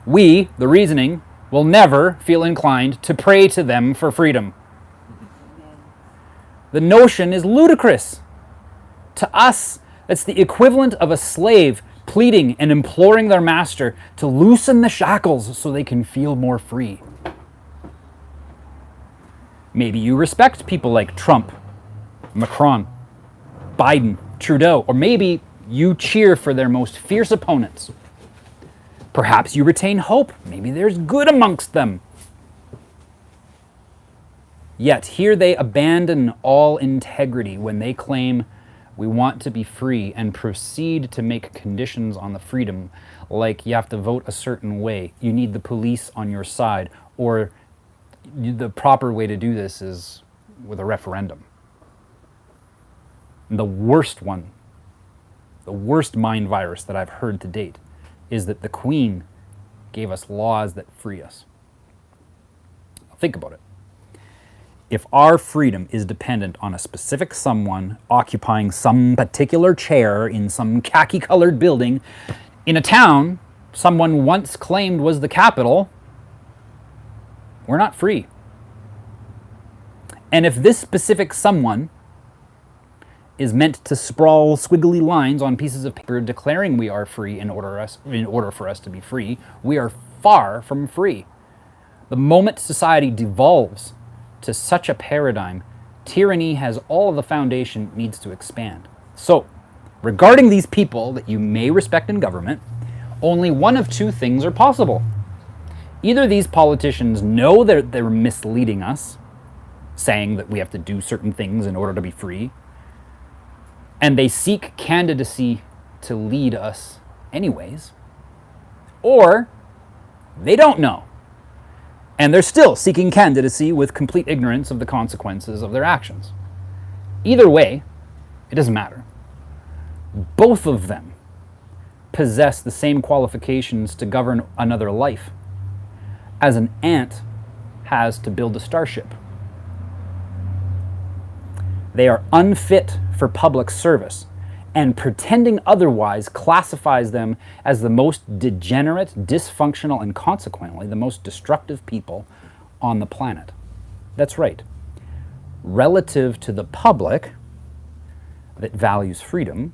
We, the reasoning, will never feel inclined to pray to them for freedom. The notion is ludicrous. To us, it's the equivalent of a slave pleading and imploring their master to loosen the shackles so they can feel more free. Maybe you respect people like Trump, Macron, Biden, Trudeau, or maybe you cheer for their most fierce opponents. Perhaps you retain hope. Maybe there's good amongst them. Yet here they abandon all integrity when they claim we want to be free and proceed to make conditions on the freedom, like you have to vote a certain way, you need the police on your side, or the proper way to do this is with a referendum. And the worst one, the worst mind virus that I've heard to date, is that the Queen gave us laws that free us. Think about it. If our freedom is dependent on a specific someone occupying some particular chair in some khaki-colored building in a town someone once claimed was the capital, we're not free. And if this specific someone is meant to sprawl squiggly lines on pieces of paper declaring we are free in order for us to be free, we are far from free. The moment society devolves to such a paradigm, tyranny has all of the foundation it needs to expand. So, regarding these people that you may respect in government, only one of two things are possible. Either these politicians know that they're misleading us, saying that we have to do certain things in order to be free, and they seek candidacy to lead us anyways, or they don't know, and they're still seeking candidacy with complete ignorance of the consequences of their actions. Either way, it doesn't matter. Both of them possess the same qualifications to govern another life as an ant has to build a starship. They are unfit for public service, and pretending otherwise classifies them as the most degenerate, dysfunctional, and consequently the most destructive people on the planet. That's right. Relative to the public that values freedom,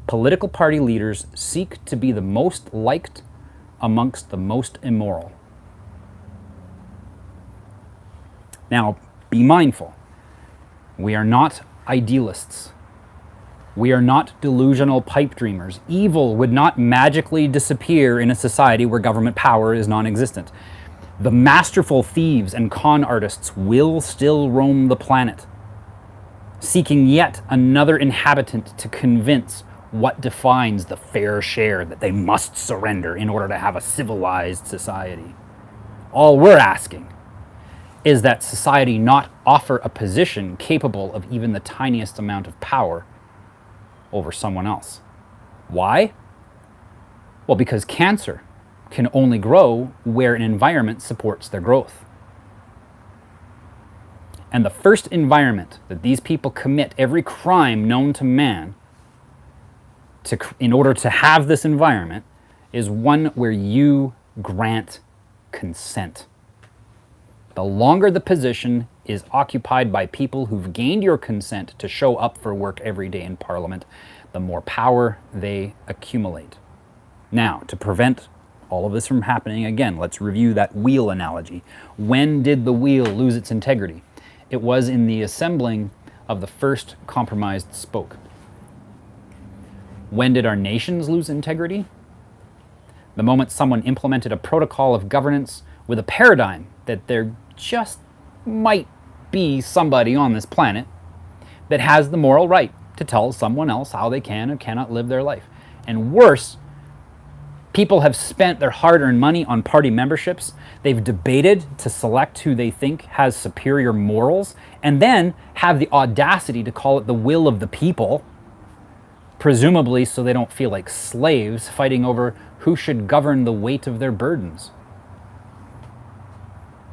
political party leaders seek to be the most liked amongst the most immoral. Now, be mindful. We are not idealists. We are not delusional pipe dreamers. Evil would not magically disappear in a society where government power is non-existent. The masterful thieves and con artists will still roam the planet, seeking yet another inhabitant to convince what defines the fair share that they must surrender in order to have a civilized society. All we're asking is that society not offer a position capable of even the tiniest amount of power over someone else. Why? Well, because cancer can only grow where an environment supports their growth. And the first environment that these people commit every crime known to man in order to have this environment is one where you grant consent. The longer the position is occupied by people who've gained your consent to show up for work every day in Parliament, the more power they accumulate. Now, to prevent all of this from happening again, let's review that wheel analogy. When did the wheel lose its integrity? It was in the assembling of the first compromised spoke. When did our nations lose integrity? The moment someone implemented a protocol of governance with a paradigm that there just might be somebody on this planet that has the moral right to tell someone else how they can or cannot live their life. And worse, people have spent their hard-earned money on party memberships. They've debated to select who they think has superior morals, and then have the audacity to call it the will of the people, presumably so they don't feel like slaves fighting over who should govern the weight of their burdens.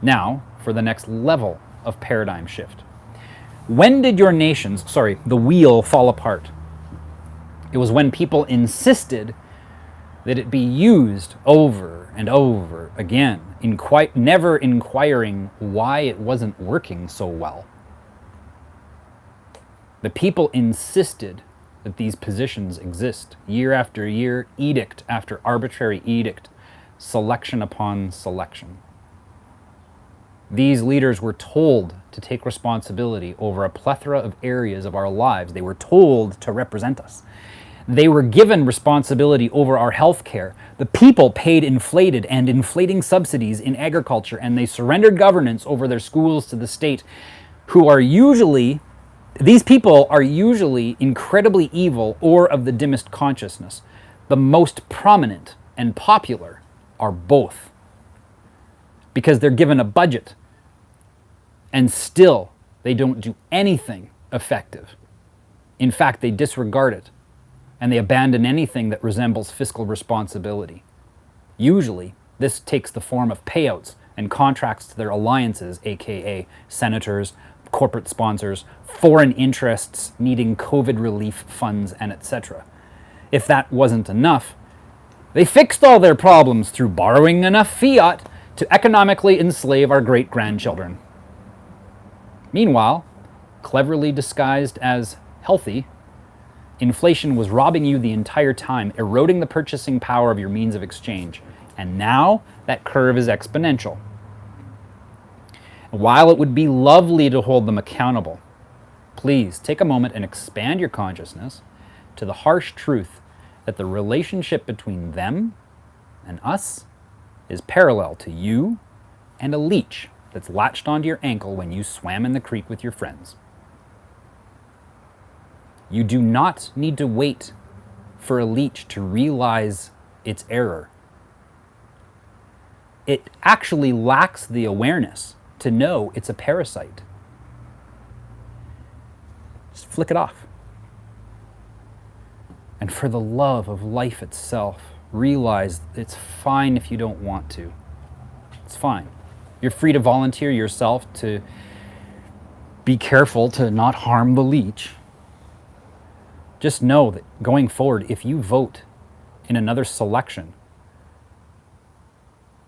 Now, for the next level of paradigm shift. When did your nations, the wheel fall apart? It was when people insisted that it be used over and over again, never inquiring why it wasn't working so well. The people insisted that these positions exist year after year, edict after arbitrary edict, selection upon selection. These leaders were told to take responsibility over a plethora of areas of our lives. They were told to represent us. They were given responsibility over our health care. The people paid inflated and inflating subsidies in agriculture, and they surrendered governance over their schools to the state, these people are usually incredibly evil or of the dimmest consciousness. The most prominent and popular are both, because they're given a budget and still they don't do anything effective. In fact, they disregard it and they abandon anything that resembles fiscal responsibility. Usually, this takes the form of payouts and contracts to their alliances, aka senators, corporate sponsors, foreign interests needing COVID relief funds, and etc. If that wasn't enough, they fixed all their problems through borrowing enough fiat to economically enslave our great-grandchildren. Meanwhile, cleverly disguised as healthy, inflation was robbing you the entire time, eroding the purchasing power of your means of exchange. And now that curve is exponential. While it would be lovely to hold them accountable, please take a moment and expand your consciousness to the harsh truth that the relationship between them and us is parallel to you and a leech that's latched onto your ankle when you swam in the creek with your friends. You do not need to wait for a leech to realize its error. It actually lacks the awareness to know it's a parasite. Just flick it off. And for the love of life itself, realize it's fine if you don't want to. It's fine. You're free to volunteer yourself to be careful to not harm the leech. Just know that going forward, if you vote in another selection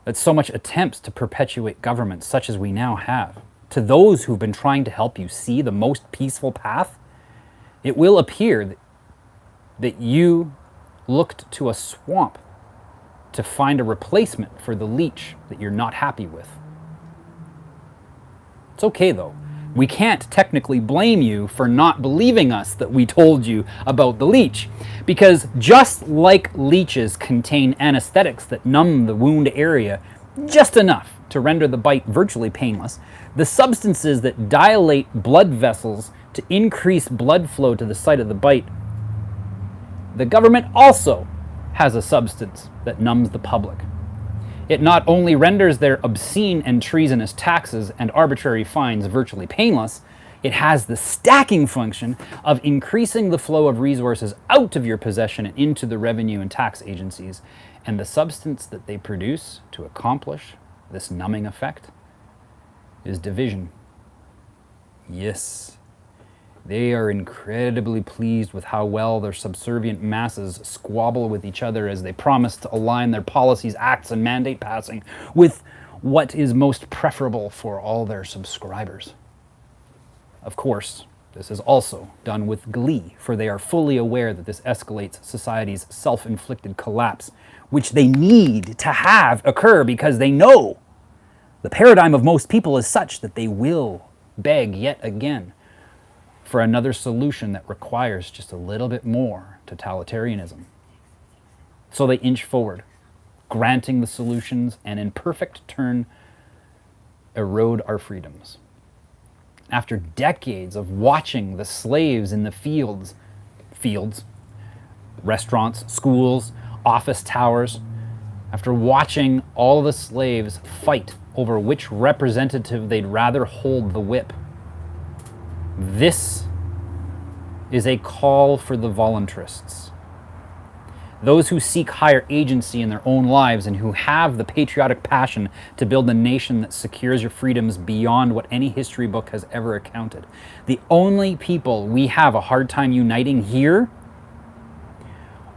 that so much attempts to perpetuate government such as we now have, to those who've been trying to help you see the most peaceful path, it will appear that you looked to a swamp to find a replacement for the leech that you're not happy with. It's okay though, We can't technically blame you for not believing us that we told you about the leech, because just like leeches contain anesthetics that numb the wound area just enough to render the bite virtually painless, the substances that dilate blood vessels to increase blood flow to the site of the bite, the government also has a substance that numbs the public. It not only renders their obscene and treasonous taxes and arbitrary fines virtually painless, it has the stacking function of increasing the flow of resources out of your possession and into the revenue and tax agencies. And the substance that they produce to accomplish this numbing effect is division. Yes. They are incredibly pleased with how well their subservient masses squabble with each other as they promise to align their policies, acts, and mandate passing with what is most preferable for all their subscribers. Of course, this is also done with glee, for they are fully aware that this escalates society's self-inflicted collapse, which they need to have occur because they know the paradigm of most people is such that they will beg yet again for another solution that requires just a little bit more totalitarianism. So they inch forward, granting the solutions and in perfect turn erode our freedoms. After decades of watching the slaves in the fields, restaurants, schools, office towers, after watching all the slaves fight over which representative they'd rather hold the whip, this is a call for the voluntarists. Those who seek higher agency in their own lives and who have the patriotic passion to build a nation that secures your freedoms beyond what any history book has ever accounted. The only people we have a hard time uniting here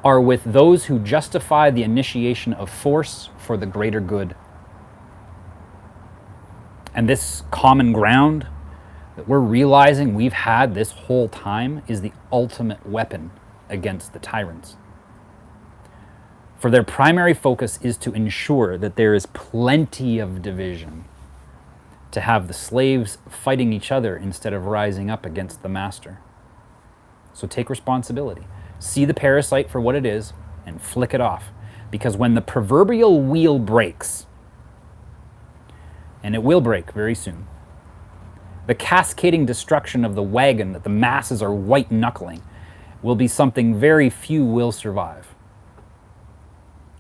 are with those who justify the initiation of force for the greater good. And this common ground that we're realizing we've had this whole time is the ultimate weapon against the tyrants. For their primary focus is to ensure that there is plenty of division, to have the slaves fighting each other instead of rising up against the master. So take responsibility. See the parasite for what it is and flick it off. Because when the proverbial wheel breaks, and it will break very soon, the cascading destruction of the wagon that the masses are white-knuckling will be something very few will survive.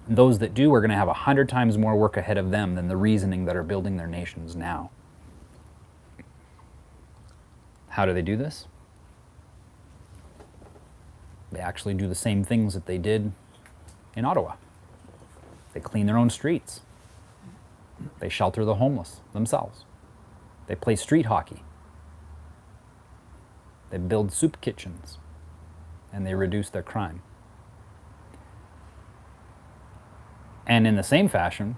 And those that do are going to have 100 times more work ahead of them than the reasoning that are building their nations now. How do they do this? They actually do the same things that they did in Ottawa. They clean their own streets. They shelter the homeless themselves. They play street hockey. They build soup kitchens. And they reduce their crime. And in the same fashion,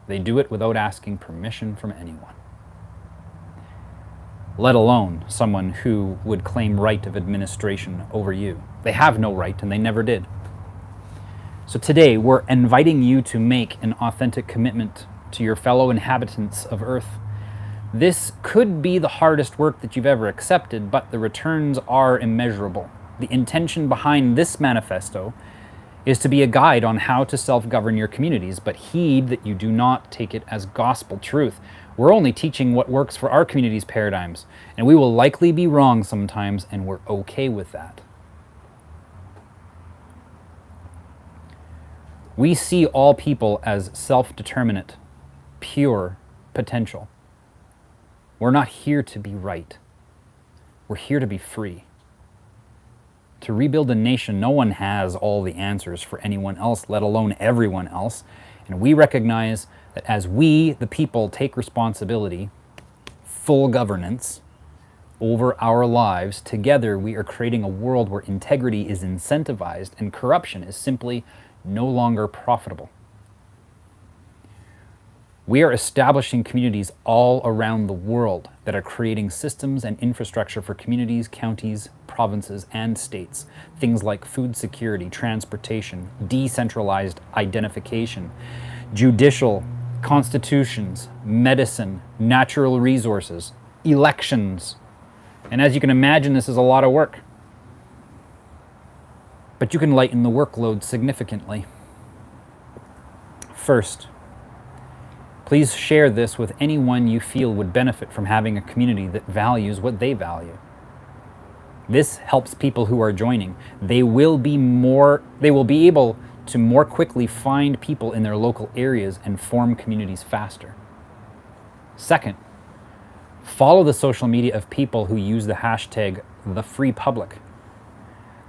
they do it without asking permission from anyone, let alone someone who would claim right of administration over you. They have no right, and they never did. So today, we're inviting you to make an authentic commitment to your fellow inhabitants of Earth. This could be the hardest work that you've ever accepted, but the returns are immeasurable. The intention behind this manifesto is to be a guide on how to self-govern your communities, but heed that you do not take it as gospel truth. We're only teaching what works for our community's paradigms, and we will likely be wrong sometimes, and we're okay with that. We see all people as self-determinate, pure potential. We're not here to be right. We're here to be free. To rebuild a nation, no one has all the answers for anyone else, let alone everyone else. And we recognize that as we, the people, take responsibility, full governance over our lives, together we are creating a world where integrity is incentivized and corruption is simply no longer profitable. We are establishing communities all around the world that are creating systems and infrastructure for communities, counties, provinces, and states. Things like food security, transportation, decentralized identification, judicial, constitutions, medicine, natural resources, elections. And as you can imagine, this is a lot of work. But you can lighten the workload significantly. First, please share this with anyone you feel would benefit from having a community that values what they value. This helps people who are joining. They will be able to more quickly find people in their local areas and form communities faster. Second, follow the social media of people who use the hashtag #TheFreePublic.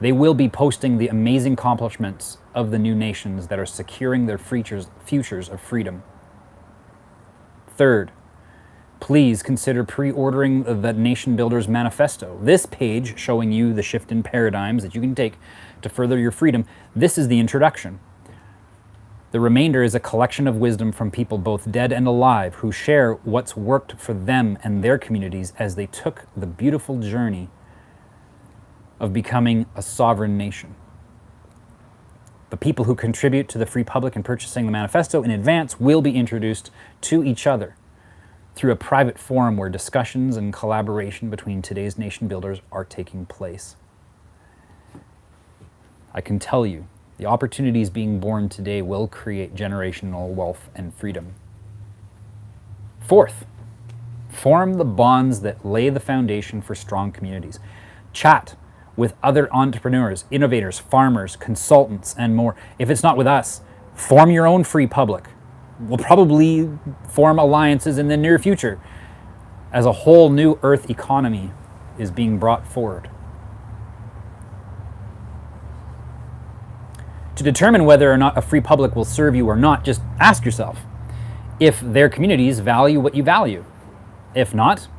They will be posting the amazing accomplishments of the new nations that are securing their futures of freedom. Third, please consider pre-ordering the Nation Builders Manifesto. This page showing you the shift in paradigms that you can take to further your freedom. This is the introduction. The remainder is a collection of wisdom from people both dead and alive who share what's worked for them and their communities as they took the beautiful journey of becoming a sovereign nation. The people who contribute to the Free Public and purchasing the manifesto in advance will be introduced to each other through a private forum where discussions and collaboration between today's nation builders are taking place. I can tell you, the opportunities being born today will create generational wealth and freedom. Fourth, form the bonds that lay the foundation for strong communities. Chat with other entrepreneurs, innovators, farmers, consultants, and more. If it's not with us, form your own Free Public. We'll probably form alliances in the near future as a whole new Earth economy is being brought forward. To determine whether or not a Free Public will serve you or not, just ask yourself if their communities value what you value. If not,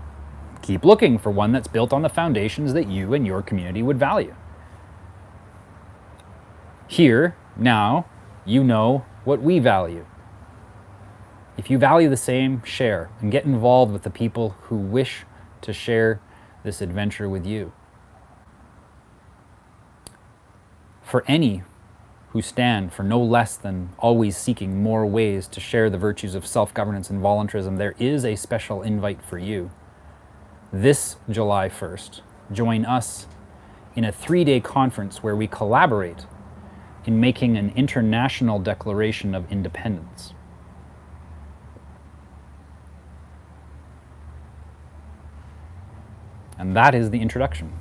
keep looking for one that's built on the foundations that you and your community would value. Here, now, you know what we value. If you value the same, share and get involved with the people who wish to share this adventure with you. For any who stand for no less than always seeking more ways to share the virtues of self-governance and voluntarism, there is a special invite for you. This July 1st, join us in a 3-day conference where we collaborate in making an international declaration of independence. And that is the introduction.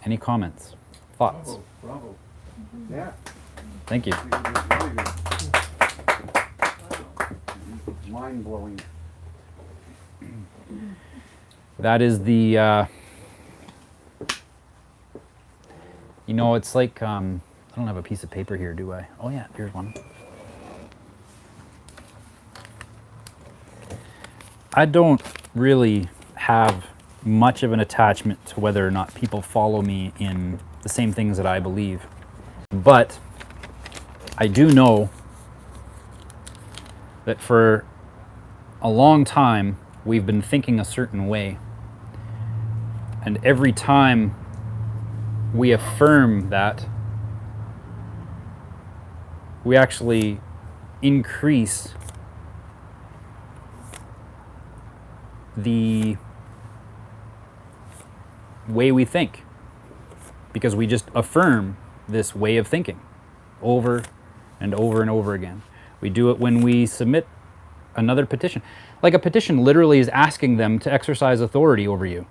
Any comments? Thoughts? Bravo. Yeah. Thank you. Really good. Mind-blowing. That is the, you know, it's like, I don't have a piece of paper here, do I? Oh yeah, here's one. I don't really have much of an attachment to whether or not people follow me in the same things that I believe. But I do know that for a long time, we've been thinking a certain way. And every time we affirm that, we actually increase the way we think, because we just affirm this way of thinking over and over and over again. We do it when we submit another petition. Like a petition literally is asking them to exercise authority over you.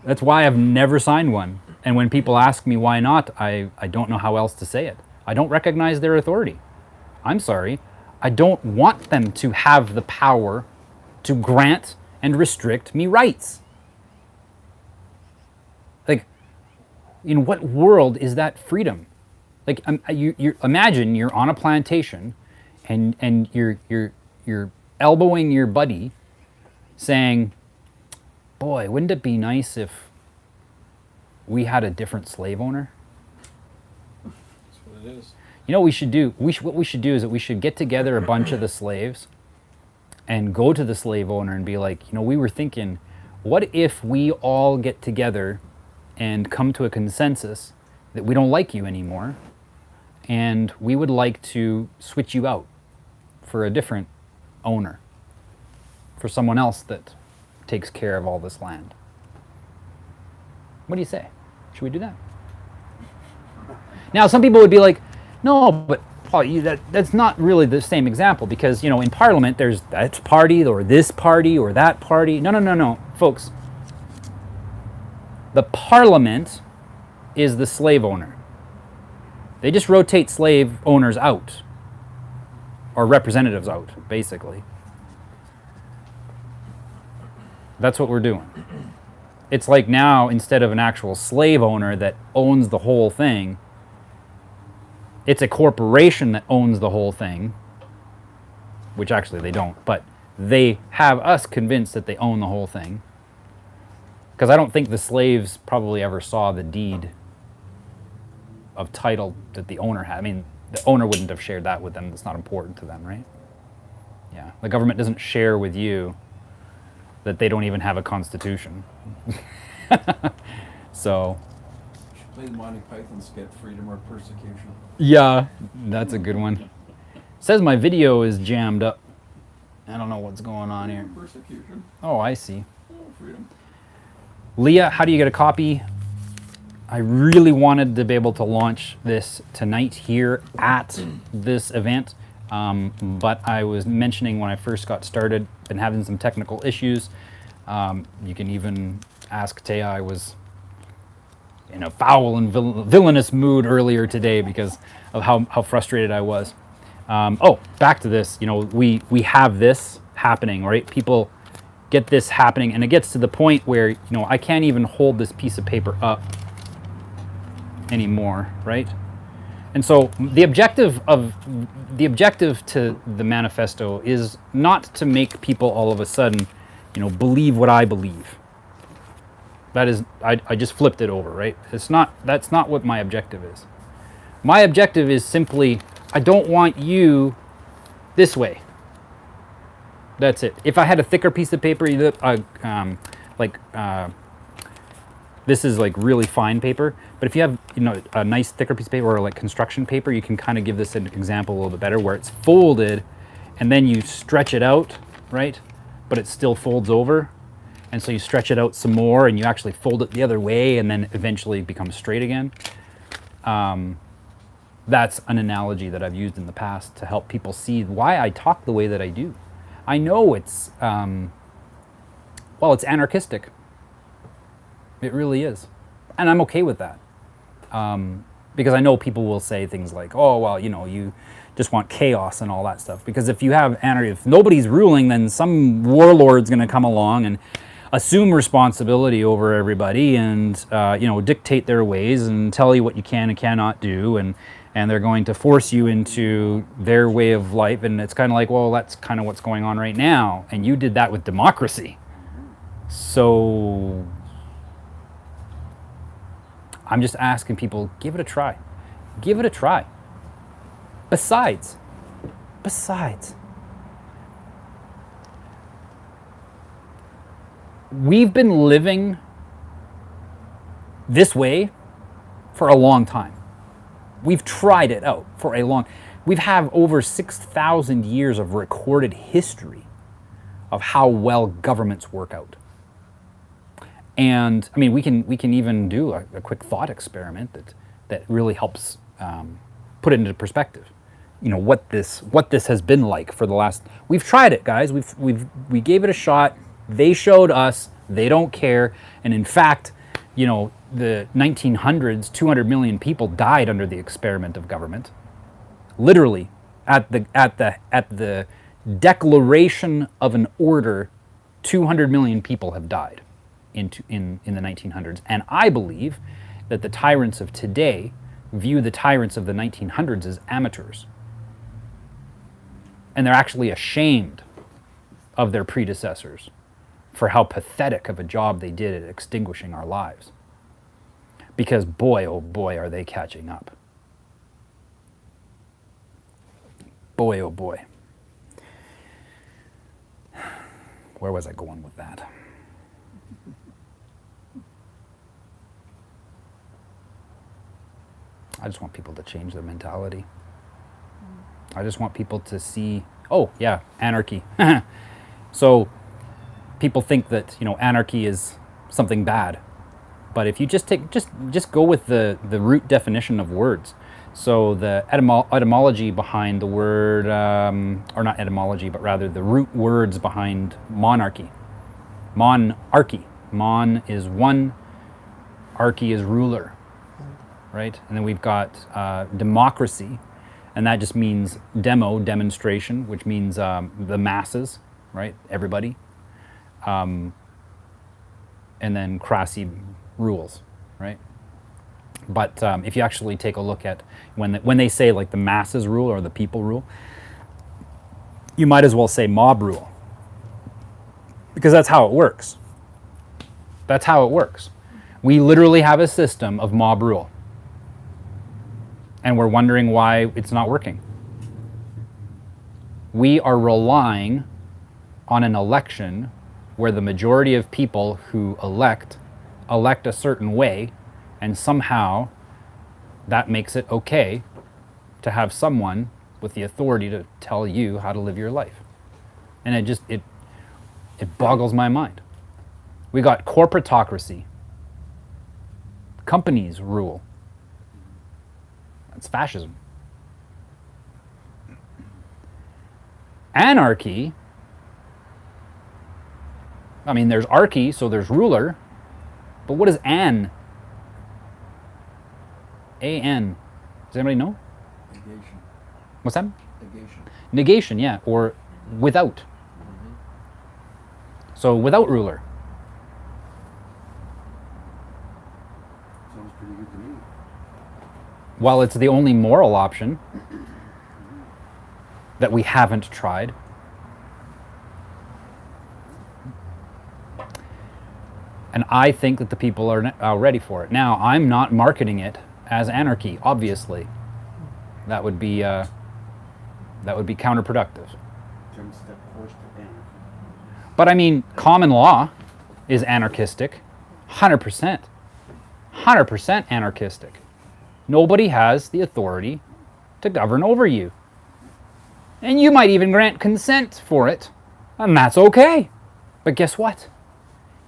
That's why I've never signed one. And when people ask me why not, I don't know how else to say it. I don't recognize their authority. I'm sorry. I don't want them to have the power to grant and restrict me rights. Like, in what world is that freedom? Like, you imagine you're on a plantation and you're elbowing your buddy saying, boy, wouldn't it be nice if we had a different slave owner? That's what it is. You know what we should do? What we should do is that we should get together a bunch of the slaves and go to the slave owner and be like, you know, we were thinking, what if we all get together and come to a consensus that we don't like you anymore, and we would like to switch you out for a different owner, for someone else that takes care of all this land. What do you say? Should we do that? Now, some people would be like, no, but Paul, that's not really the same example, because, you know, in Parliament there's that party or this party or that party. No, folks. The Parliament is the slave owner. They just rotate slave owners out, or representatives out, basically. That's what we're doing. It's like now, instead of an actual slave owner that owns the whole thing, it's a corporation that owns the whole thing, which actually they don't, but they have us convinced that they own the whole thing. Because I don't think the slaves probably ever saw the deed of title that the owner had. I mean, the owner wouldn't have shared that with them. It's not important to them, right? Yeah, the government doesn't share with you that they don't even have a constitution. So... Play the Monty Python skit, Freedom or Persecution. Yeah, that's a good one. Says my video is jammed up. I don't know what's going on here. Persecution. Oh, I see. Oh, freedom. Leah, how do you get a copy? I really wanted to be able to launch this tonight here at this event, but I was mentioning when I first got started, been having some technical issues. You can even ask Taya. I was in a foul and villainous mood earlier today because of how frustrated I was. Oh, back to this. You know, we have this happening, right? People get this happening, and it gets to the point where, you know, I can't even hold this piece of paper up anymore, right? And so the objective to the manifesto is not to make people all of a sudden, you know, believe what I believe. That is, I just flipped it over, right? That's not what my objective is. My objective is simply, I don't want you this way. That's it. If I had a thicker piece of paper, this is like really fine paper, but if you have, you know, a nice thicker piece of paper or like construction paper, you can kind of give this an example a little bit better, where it's folded and then you stretch it out, right? But it still folds over. And so you stretch it out some more and you actually fold it the other way and then eventually it becomes straight again. That's an analogy that I've used in the past to help people see why I talk the way that I do. I know it's, it's anarchistic. It really is. And I'm okay with that. Because I know people will say things like, oh, well, you know, you just want chaos and all that stuff. Because if you have anarchy, if nobody's ruling, then some warlord's going to come along and assume responsibility over everybody and, you know, dictate their ways and tell you what you can and cannot do. And they're going to force you into their way of life. And it's kind of like, well, that's kind of what's going on right now. And you did that with democracy. So I'm just asking people, give it a try. Give it a try. Besides, we've been living this way for a long time. We've tried it out for a long. We've had over 6,000 years of recorded history of how well governments work out. And I mean, we can even do a quick thought experiment that really helps put it into perspective. You know, what this has been like for the last. We've tried it, guys. We gave it a shot. They showed us they don't care, and in fact, you know, the 1900s, 200 million people died under the experiment of government. Literally, at the declaration of an order, 200 million people have died in the 1900s, and I believe that the tyrants of today view the tyrants of the 1900s as amateurs, and they're actually ashamed of their predecessors for how pathetic of a job they did at extinguishing our lives. Because boy, oh boy, are they catching up. Boy, oh boy. Where was I going with that? I just want people to change their mentality. I just want people to see, oh yeah, anarchy. So people think that, you know, anarchy is something bad. But if you just go with the root definition of words. So the etymology behind the word, or not etymology, but rather the root words behind monarchy. Monarchy. Mon is one, archy is ruler, right? And then we've got democracy, and that just means demonstration, which means the masses, right? Everybody. And then crassy, rules, right? But if you actually take a look at when they say like the masses rule or the people rule, you might as well say mob rule, because that's how it works. That's how it works. We literally have a system of mob rule, and we're wondering why it's not working. We are relying on an election where the majority of people who elect a certain way, and somehow that makes it okay to have someone with the authority to tell you how to live your life. And it boggles my mind. We got corporatocracy. Companies rule. That's fascism. Anarchy, I mean, there's archy, so there's ruler. But what is an? A-N. Does anybody know? Negation. What's that? Negation. Negation, yeah, or without. So without ruler. Sounds pretty good to me. While it's the only moral option that we haven't tried. And I think that the people are ready for it. Now, I'm not marketing it as anarchy, obviously. That would be counterproductive. Step force to anarchy. But I mean, common law is anarchistic, 100%. 100% anarchistic. Nobody has the authority to govern over you. And you might even grant consent for it, and that's okay. But guess what?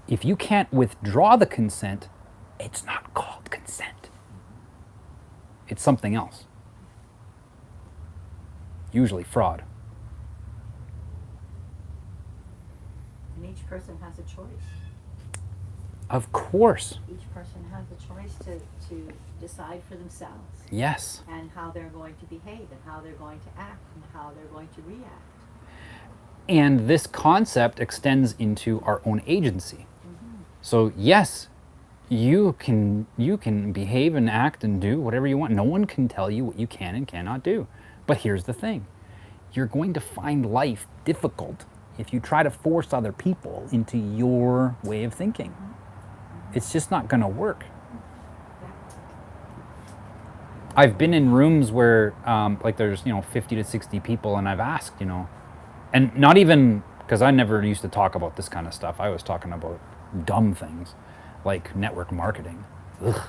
If you can't withdraw the consent, it's not called consent. It's something else. Usually fraud. And each person has a choice. Of course. Each person has a choice to decide for themselves. Yes. And how they're going to behave, and how they're going to act, and how they're going to react. And this concept extends into our own agency. So yes, you can behave and act and do whatever you want. No one can tell you what you can and cannot do. But here's the thing. You're going to find life difficult if you try to force other people into your way of thinking. It's just not going to work. I've been in rooms where like there's 50 to 60 people, and I've asked, and not even, because I never used to talk about this kind of stuff. I was talking about dumb things like network marketing. Ugh.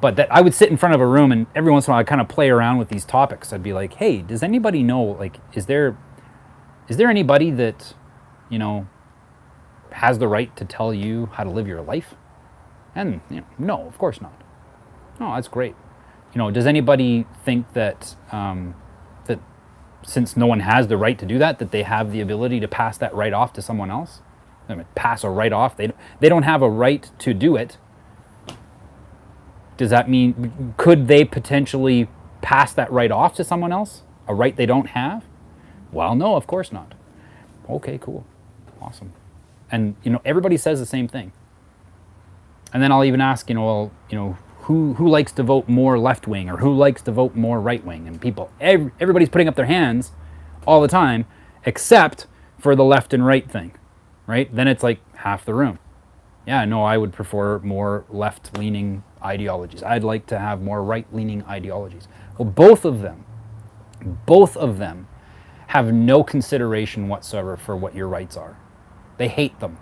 But that I would sit in front of a room, and every once in a while I'd kind of play around with these topics. I'd be like, hey, does anybody know, like, is there anybody that, has the right to tell you how to live your life? And no, of course not. No, that's great. Does anybody think that that since no one has the right to do that, that they have the ability to pass that right off to someone else? I mean, pass a right off. They don't have a right to do it. Does that mean, could they potentially pass that right off to someone else? A right they don't have? Well, no, of course not. Okay, cool. Awesome. And, everybody says the same thing. And then I'll even ask, who likes to vote more left-wing, or who likes to vote more right-wing? And everybody's putting up their hands all the time, except for the left and right thing, right? Then it's like half the room. Yeah, no, I would prefer more left-leaning ideologies. I'd like to have more right-leaning ideologies. Well, both of them have no consideration whatsoever for what your rights are. They hate them.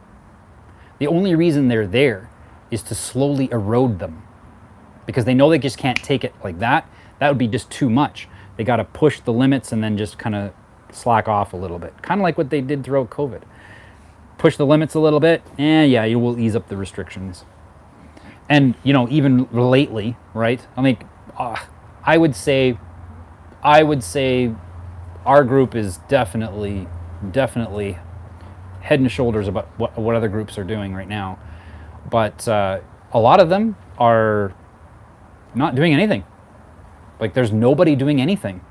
The only reason they're there is to slowly erode them. because they know they just can't take it like that. That would be just too much. They got to push the limits and then just kind of slack off a little bit. Kind of like what they did throughout COVID. Push the limits a little bit, yeah, you will ease up the restrictions. And, you know, even lately, right? I mean, I would say our group is definitely head and shoulders about what other groups are doing right now. But a lot of them are not doing anything. Like, there's nobody doing anything.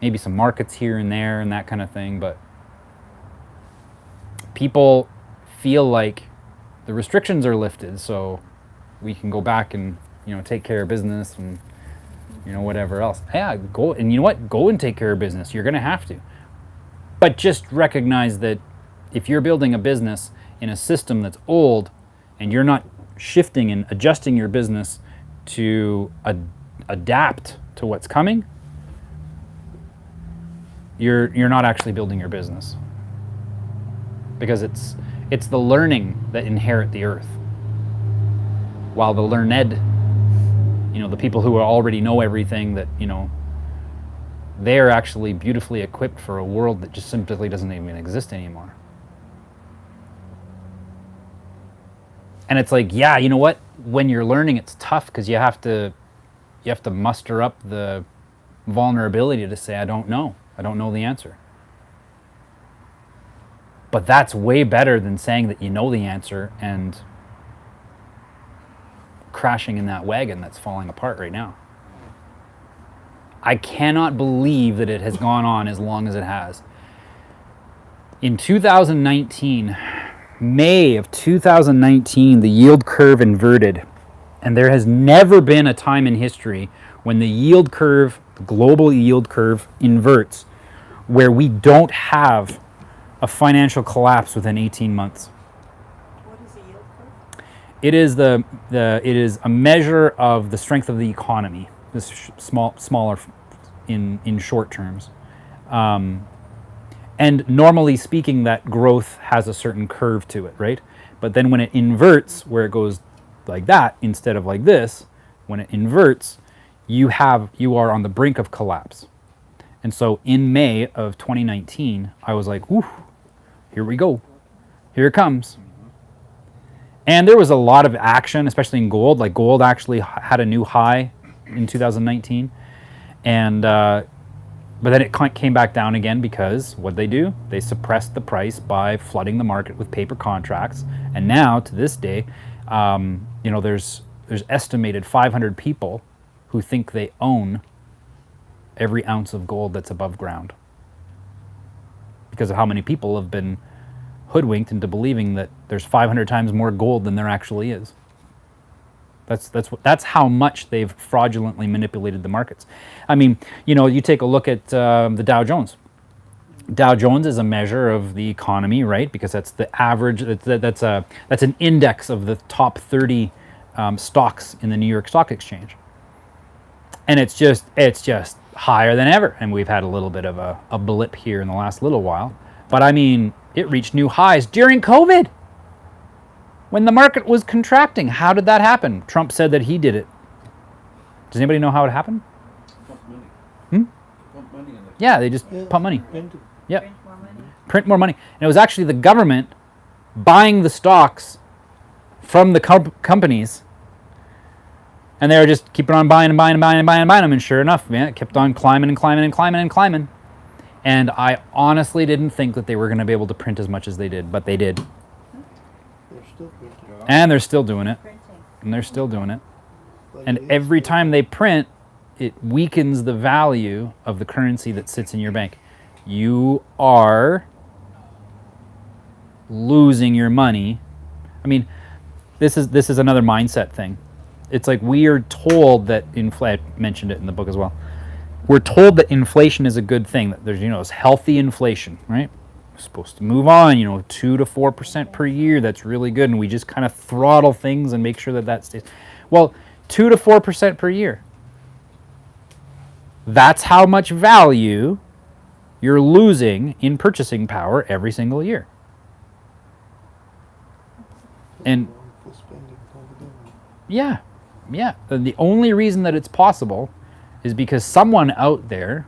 Maybe some markets here and there and that kind of thing, but people feel like the restrictions are lifted, so we can go back and, you know, take care of business and, you know, whatever else. Yeah, go, and you know what? Go and take care of business. You're going to have to. But just recognize that if you're building a business in a system that's old and you're not shifting and adjusting your business to adapt to what's coming, you're not actually building your business. Because it's the learning that inherit the earth. While the learned, you know, the people who already know everything, that, you know, they're actually beautifully equipped for a world that just simply doesn't even exist anymore. And it's like, yeah, you know what? When you're learning, it's tough because you have to muster up the vulnerability to say, I don't know the answer. But that's way better than saying that you know the answer and crashing in that wagon that's falling apart right now. I cannot believe that it has gone on as long as it has. In 2019, May of 2019, the yield curve inverted. And there has never been a time in history when the yield curve, the global yield curve, inverts where we don't have a financial collapse within 18 months. What is a yield curve? It is it is a measure of the strength of the economy. This smaller in short terms, and normally speaking, that growth has a certain curve to it, right? But then when it inverts, where it goes like that instead of like this, when it inverts, you are on the brink of collapse. And so in May of 2019, I was like, "Whew, here we go, here it comes." And there was a lot of action, especially in gold. Like, gold actually had a new high in 2019, and but then it came back down again because what they do? They suppressed the price by flooding the market with paper contracts. And now, to this day, you know, there's estimated 500 people who think they own every ounce of gold that's above ground because of how many people have been hoodwinked into believing that there's 500 times more gold than there actually is. That's how much they've fraudulently manipulated the markets. I mean, you know, you take a look at the Dow Jones. Dow Jones is a measure of the economy, right? Because that's the average. That's an index of the top 30 stocks in the New York Stock Exchange, and it's just higher than ever. And we've had a little bit of a blip here in the last little while, but I mean, it reached new highs during COVID, when the market was contracting. How did that happen? Trump said that he did it. Does anybody know how it happened? Pump money. Pump money in the Yeah, they just pump money. Yep. Print more money? Print more money. And it was actually the government buying the stocks from the companies, and they were just keeping on buying and buying and buying and buying and buying them. And sure enough, man, it kept on climbing and climbing and climbing and climbing. And I honestly didn't think that they were going to be able to print as much as they did, but they did. And they're still doing it. Printing. And they're still doing it. And every time they print, it weakens the value of the currency that sits in your bank. You are losing your money. I mean, this is another mindset thing. It's like we are told that I mentioned it in the book as well. We're told that inflation is a good thing, that there's, you know, it's healthy inflation, right? We're supposed to move on, you know, 2 to 4% per year. That's really good. And we just kind of throttle things and make sure that stays. Well, 2 to 4% per year. That's how much value you're losing in purchasing power every single year. And yeah, Yeah, the only reason that it's possible is because someone out there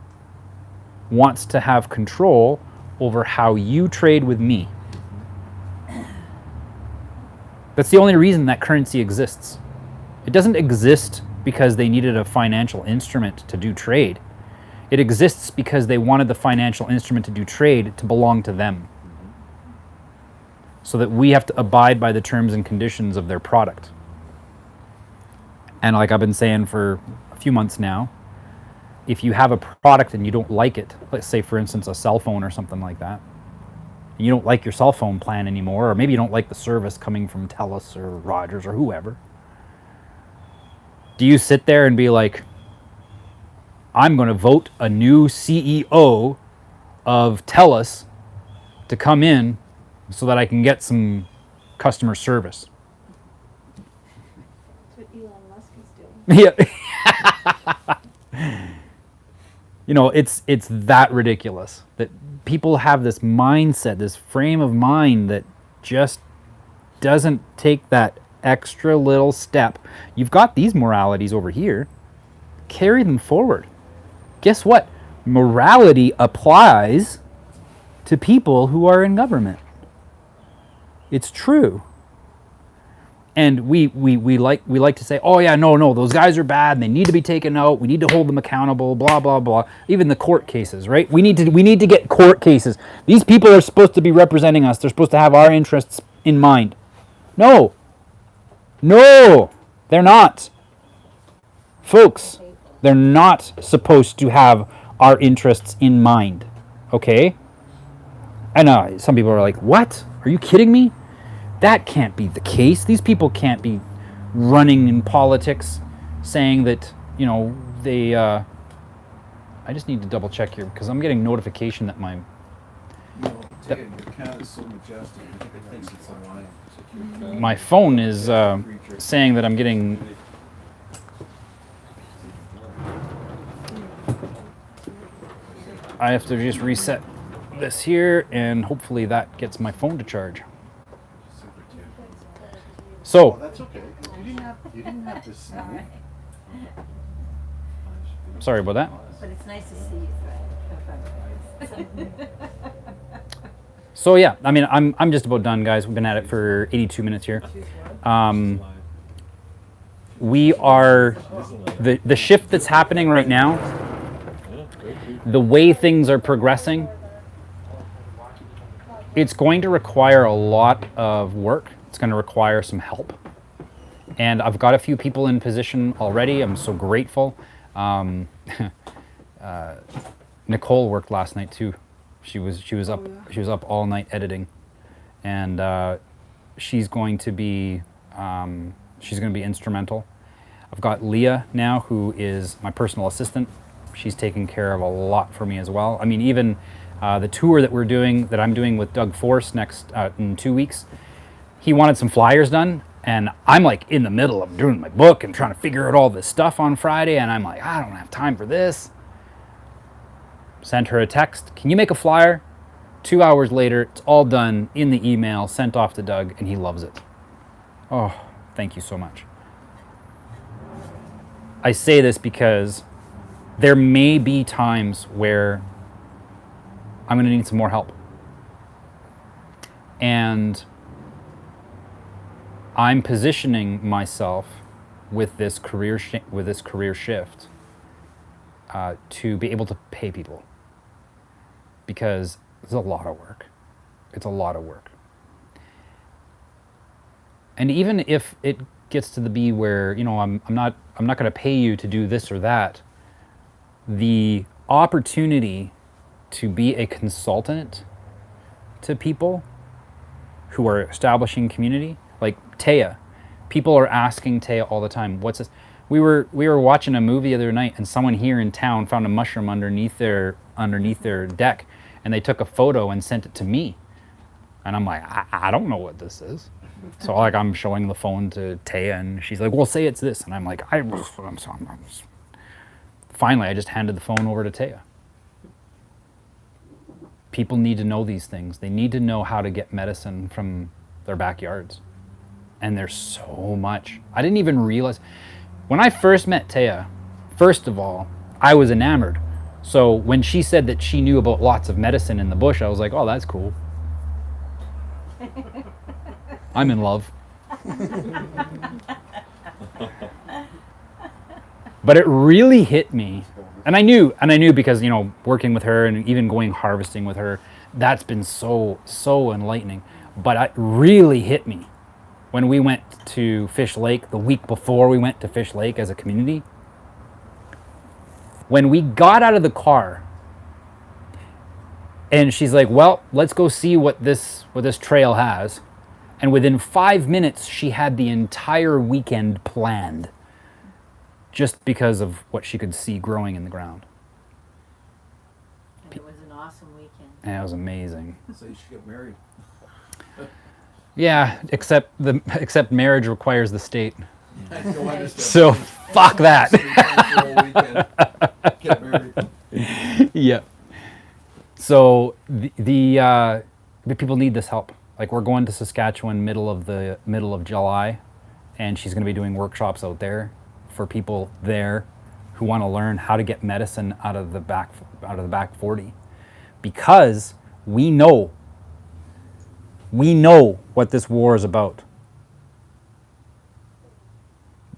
wants to have control over how you trade with me. That's the only reason that currency exists. It doesn't exist because they needed a financial instrument to do trade. It exists because they wanted the financial instrument to do trade to belong to them. So that we have to abide by the terms and conditions of their product. And like I've been saying for a few months now, if you have a product and you don't like it, let's say for instance a cell phone or something like that, and you don't like your cell phone plan anymore, or maybe you don't like the service coming from TELUS or Rogers or whoever, do you sit there and be like, I'm going to vote a new CEO of TELUS to come in so that I can get some customer service? That's what Elon Musk is doing. Yeah. You know, it's that ridiculous that people have this mindset, this frame of mind that just doesn't take that extra little step. You've got these moralities over here. Carry them forward. Guess what? Morality applies to people who are in government. It's true. And we like to say, oh yeah, no, those guys are bad and they need to be taken out. We need to hold them accountable, blah, blah, blah. Even the court cases, right? We need to get court cases. These people are supposed to be representing us. They're supposed to have our interests in mind. No, they're not. Folks, they're not supposed to have our interests in mind, okay? And some people are like, what? Are you kidding me? That can't be the case. These people can't be running in politics saying that, you know, they... I just need to double check here because I'm getting notification that my... No, Tia, your cat is so majestic. It thinks it's a lion. My phone is saying that I'm getting... I have to just reset this here and hopefully that gets my phone to charge. So, That's okay. You didn't have to sneeze. sorry about that. But it's nice to see you, Fred. So yeah, I mean, I'm just about done, guys. We've been at it for 82 minutes here. We are the shift that's happening right now. The way things are progressing, it's going to require a lot of work. It's going to require some help. And I've got a few people in position already. I'm so grateful. Nicole worked last night too. She was up all night editing, and she's going to be instrumental. I've got Leah now, who is my personal assistant. She's taking care of a lot for me as well. I mean, even the tour that I'm doing with Doug Force next in 2 weeks. He wanted some flyers done, and I'm like in the middle of doing my book and trying to figure out all this stuff on Friday, and I'm like, I don't have time for this. Sent her a text, can you make a flyer? 2 hours later, it's all done in the email, sent off to Doug, and he loves it. Oh, thank you so much. I say this because there may be times where I'm going to need some more help. And I'm positioning myself with this career shift to be able to pay people, because it's a lot of work. It's a lot of work. And even if it gets to the be where, you know, I'm not going to pay you to do this or that, the opportunity to be a consultant to people who are establishing community, like Taya. People are asking Taya all the time, what's this? We were watching a movie the other night, and someone here in town found a mushroom underneath their deck, and they took a photo and sent it to me. And I'm like, I don't know what this is. So like I'm showing the phone to Taya, and she's like, well, say it's this. And I'm like, finally, I just handed the phone over to Taya. People need to know these things. They need to know how to get medicine from their backyards. And there's so much. I didn't even realize. When I first met Taya, first of all, I was enamored. So when she said that she knew about lots of medicine in the bush, I was like, oh, that's cool. I'm in love. But it really hit me. And I knew because, you know, working with her and even going harvesting with her, that's been so enlightening. But it really hit me when we went to Fish Lake, the week before we went to Fish Lake as a community. When we got out of the car and she's like, well, let's go see what this trail has. And within 5 minutes, she had the entire weekend planned just because of what she could see growing in the ground. And it was an awesome weekend. And it was amazing. So you should get married. Yeah, except marriage requires the state. I don't understand. So fuck that. Get married. Yeah. So the people need this help. Like, we're going to Saskatchewan middle of July, and she's going to be doing workshops out there for people there who want to learn how to get medicine out of the back 40, because we know what this war is about.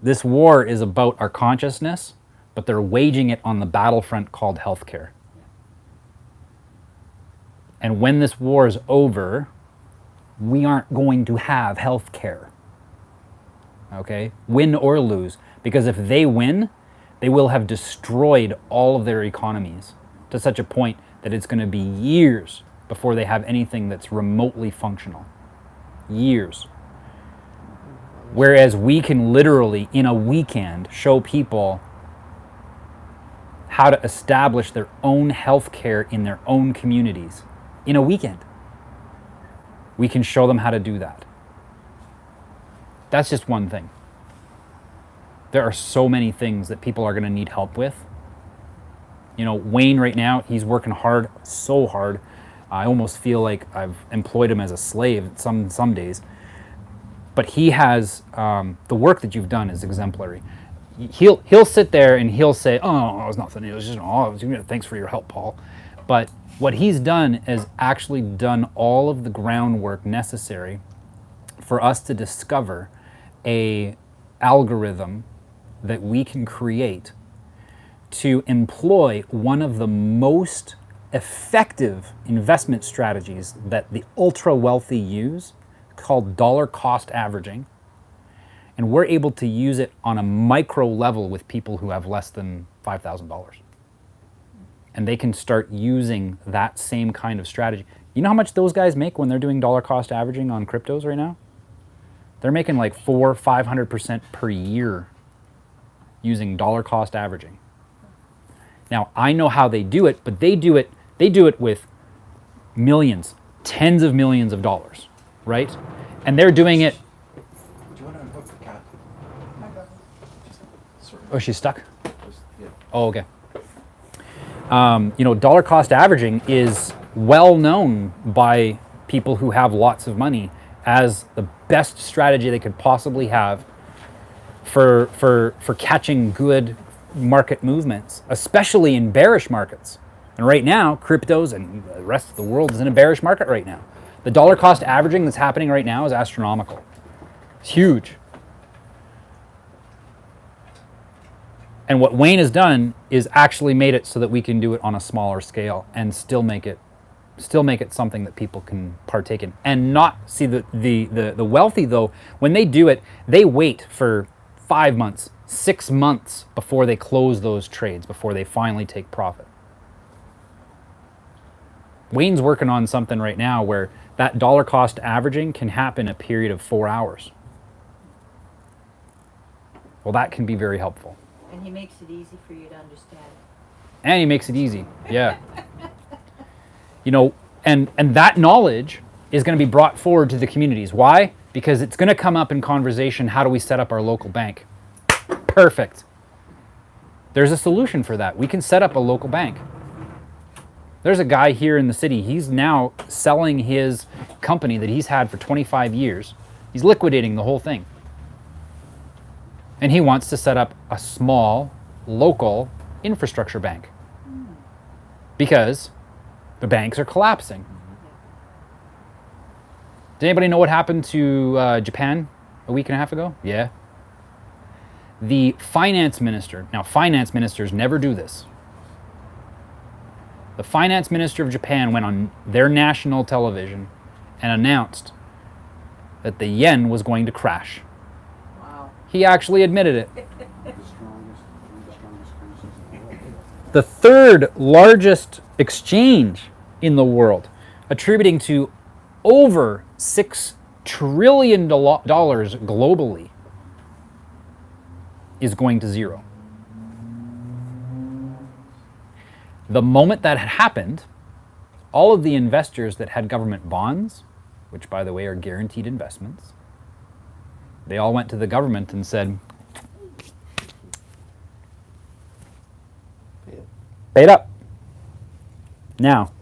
This war is about our consciousness, but they're waging it on the battlefront called healthcare. And when this war is over, we aren't going to have healthcare. Okay? Win or lose. Because if they win, they will have destroyed all of their economies to such a point that it's going to be years before they have anything that's remotely functional. Years. Whereas we can literally, in a weekend, show people how to establish their own healthcare in their own communities. In a weekend. We can show them how to do that. That's just one thing. There are so many things that people are going to need help with. You know, Wayne right now, he's working hard, so hard. I almost feel like I've employed him as a slave some days. But he has, the work that you've done is exemplary. He'll sit there and he'll say, oh, it was nothing. It was just, thanks for your help, Paul. But what he's done is actually done all of the groundwork necessary for us to discover a algorithm that we can create to employ one of the most effective investment strategies that the ultra wealthy use, called dollar cost averaging. And we're able to use it on a micro level with people who have less than $5,000. And they can start using that same kind of strategy. You know how much those guys make when they're doing dollar cost averaging on cryptos right now? They're making like 400-500% per year using dollar cost averaging. Now, I know how they do it, but they do it with millions, tens of millions of dollars, right? And they're doing it. Do you want to unhook the cat? Sorry. Oh, she's stuck? Yeah. Oh, okay. You know, dollar cost averaging is well known by people who have lots of money as the best strategy they could possibly have for catching good market movements, especially in bearish markets. And right now, cryptos and the rest of the world is in a bearish market right now. The dollar cost averaging that's happening right now is astronomical. It's huge. And what Wayne has done is actually made it so that we can do it on a smaller scale and still make it something that people can partake in. And not see the wealthy, though, when they do it, they wait for 5 months, 6 months before they close those trades, before they finally take profit. Wayne's working on something right now where that dollar cost averaging can happen in a period of 4 hours. Well, that can be very helpful. And he makes it easy for you to understand. And he makes it easy, yeah. You know, and that knowledge is going to be brought forward to the communities. Why? Because it's going to come up in conversation, how do we set up our local bank? Perfect. There's a solution for that. We can set up a local bank. There's a guy here in the city, he's now selling his company that he's had for 25 years. He's liquidating the whole thing. And he wants to set up a small, local infrastructure bank. Because the banks are collapsing. Did anybody know what happened to Japan a week and a half ago? Yeah. The finance minister, now finance ministers never do this. The finance minister of Japan went on their national television and announced that the yen was going to crash. Wow. He actually admitted it. The strongest, one of the strongest currencies in the world. The third largest exchange in the world, attributing to over $6 trillion globally, is going to zero. The moment that had happened, all of the investors that had government bonds, which by the way are guaranteed investments, they all went to the government and said, pay it up. Now,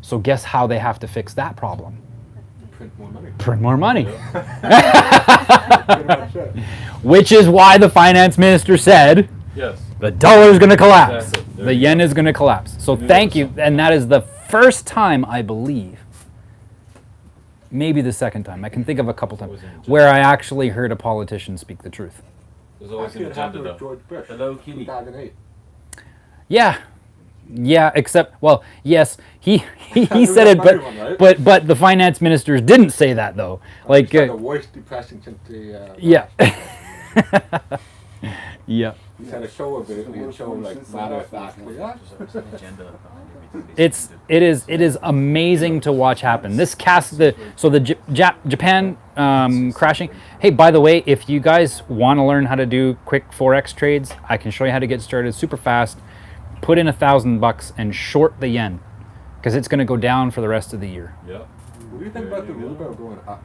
so guess how they have to fix that problem? Print more money. Print more money. Pretty much it. Which is why the finance minister said Yes. the dollar is going to collapse. That's it. There The you yen go. is going to collapse. So knew thank there you. was And that is the first time, I believe, maybe the second time, I can think of a couple times, Was in Japan. where I actually heard a politician speak the truth. There's always Actually, an it agenda happened with though. George Bush. Hello, Kitty. 2008. Yeah. Yeah, except, well, yes, he was said a it, funny one, right? but the finance ministers didn't say that, though. Like, It's the worst depressing since the. yeah. Yeah. He had a show of it, and he'd show like matter of factly. Yeah. There's an agenda behind everything. It is amazing to watch happen. This Japan crashing. Hey, by the way, if you guys want to learn how to do quick forex trades, I can show you how to get started super fast. Put in $1,000 and short the yen, because it's going to go down for the rest of the year. Yeah. What do you think about the ruble going up?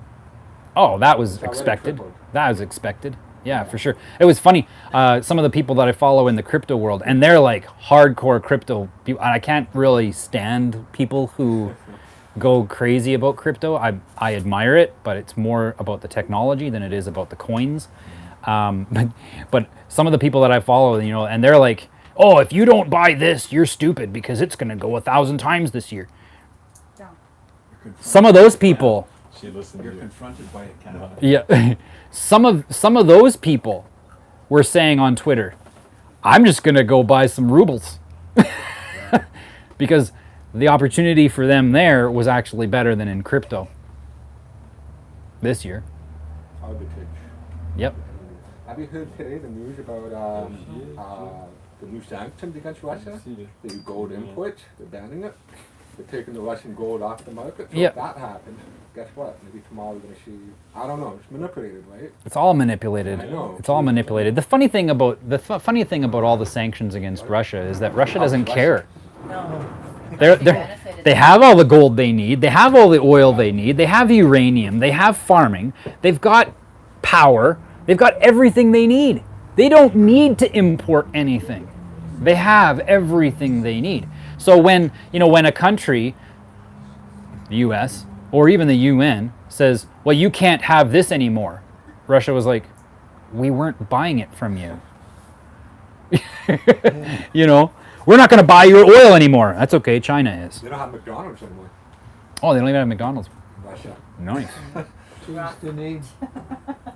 Oh, that was It's already expected. tripled. That was expected. Yeah, for sure. It was funny. Some of the people that I follow in the crypto world, and they're like hardcore crypto people. I can't really stand people who go crazy about crypto. I admire it, but it's more about the technology than it is about the coins. But some of the people that I follow, you know, and they're like, "Oh, if you don't buy this, you're stupid because it's going to go 1,000 times this year." Some of those people. She listened to You're you. confronted by a cat. Yeah, some of those people were saying on Twitter, "I'm just gonna go buy some rubles," because the opportunity for them there was actually better than in crypto this year. Arbitrage. Yep. Have you heard today the news about the new sanctions against Russia? The gold imports, they're banning it. They're taking the Russian gold off the market. So Yep. if that happens, guess what? Maybe tomorrow we're going to see, I don't know, it's manipulated, right? It's all manipulated. I know. It's all manipulated. The funny thing about funny thing about all the sanctions against Russia is that Russia doesn't care. No. They have all the gold they need. They have all the oil they need. They have uranium. They have farming. They've got power. They've got everything they need. They don't need to import anything. They have everything they need. So when a country, the US or even the UN, says, "Well, you can't have this anymore," Russia was like, "We weren't buying it from you." You know, "We're not going to buy your oil anymore." That's okay. China is. They don't have McDonald's anymore, Oh, they don't even have McDonald's. Russia. Nice. Changed the name.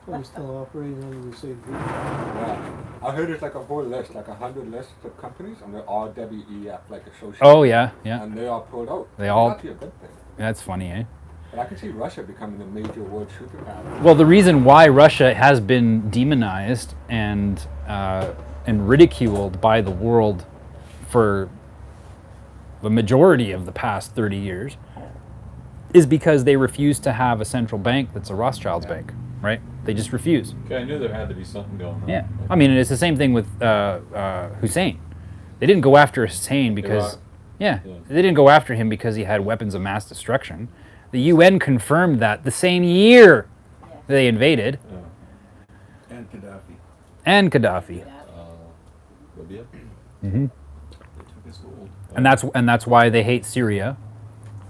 We're still operating under the same group. Yeah. I heard there's like a whole list, like 100 lists of companies, and they're all WEF, like associated. Oh yeah, yeah. And they all pulled out. They all- That's actually a good thing. That's funny, eh? But I can see Russia becoming a major world superpower. Well, the reason why Russia has been demonized and ridiculed by the world for the majority of the past 30 years is because they refuse to have a central bank that's a Rothschild's bank, right? They just refuse. Okay, I knew there had to be something going on. Yeah. I mean, it's the same thing with Hussein. They didn't go after Hussein because, Iraq. yeah, Yeah. they didn't go after him because he had weapons of mass destruction. The UN confirmed that the same year they invaded, And Gaddafi. and Gaddafi. Libya. Mm-hmm. They took his gold. And that's why they hate Syria,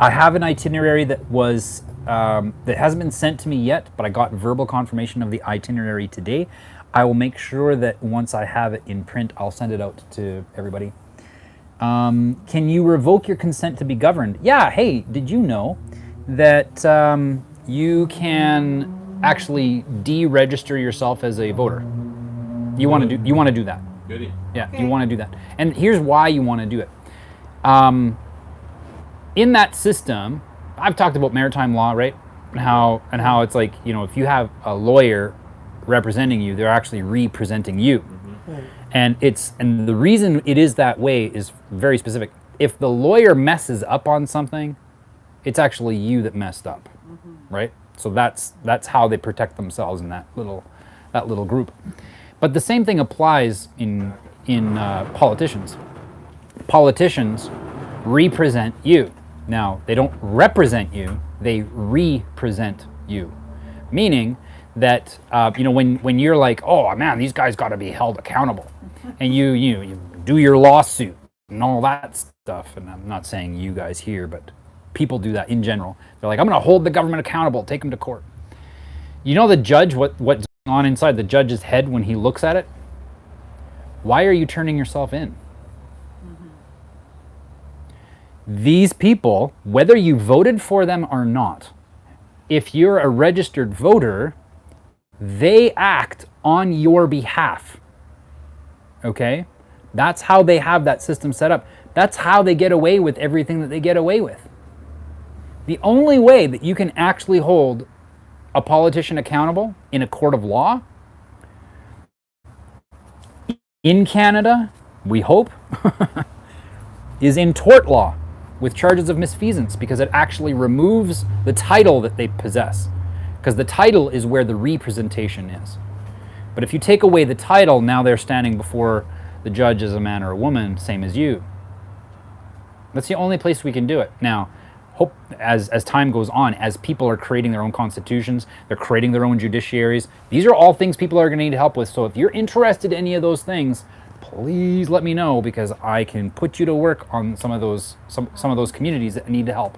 I have an itinerary that was that hasn't been sent to me yet, but I got verbal confirmation of the itinerary today. I will make sure that once I have it in print, I'll send it out to everybody. Can you revoke your consent to be governed? Yeah. Hey, did you know that you can actually deregister yourself as a voter? You want to do that? Goody. Yeah, Okay. you want to do that. And here's why you want to do it. In that system, I've talked about maritime law, right? And how it's like, you know, if you have a lawyer representing you, they're actually representing you. And the reason it is that way is very specific. If the lawyer messes up on something, it's actually you that messed up, right? So that's how they protect themselves in that little group. But the same thing applies in politicians. Politicians represent you. Now, they don't represent you, they represent you. Meaning that, you know, when you're like, oh man, these guys got to be held accountable, and you do your lawsuit and all that stuff, and I'm not saying you guys here, but people do that in general. They're like, I'm going to hold the government accountable, take them to court. You know the judge, what's going on inside the judge's head when he looks at it? Why are you turning yourself in? These people, whether you voted for them or not, if you're a registered voter, they act on your behalf. Okay? That's how they have that system set up. That's how they get away with everything that they get away with. The only way that you can actually hold a politician accountable in a court of law in Canada, we hope, is in tort law with charges of misfeasance, because it actually removes the title that they possess. Because the title is where the representation is. But if you take away the title, now they're standing before the judge as a man or a woman, same as you. That's the only place we can do it. Now, hope as time goes on, as people are creating their own constitutions, they're creating their own judiciaries, these are all things people are going to need help with. So if you're interested in any of those things, please let me know, because I can put you to work on some of those communities that need help.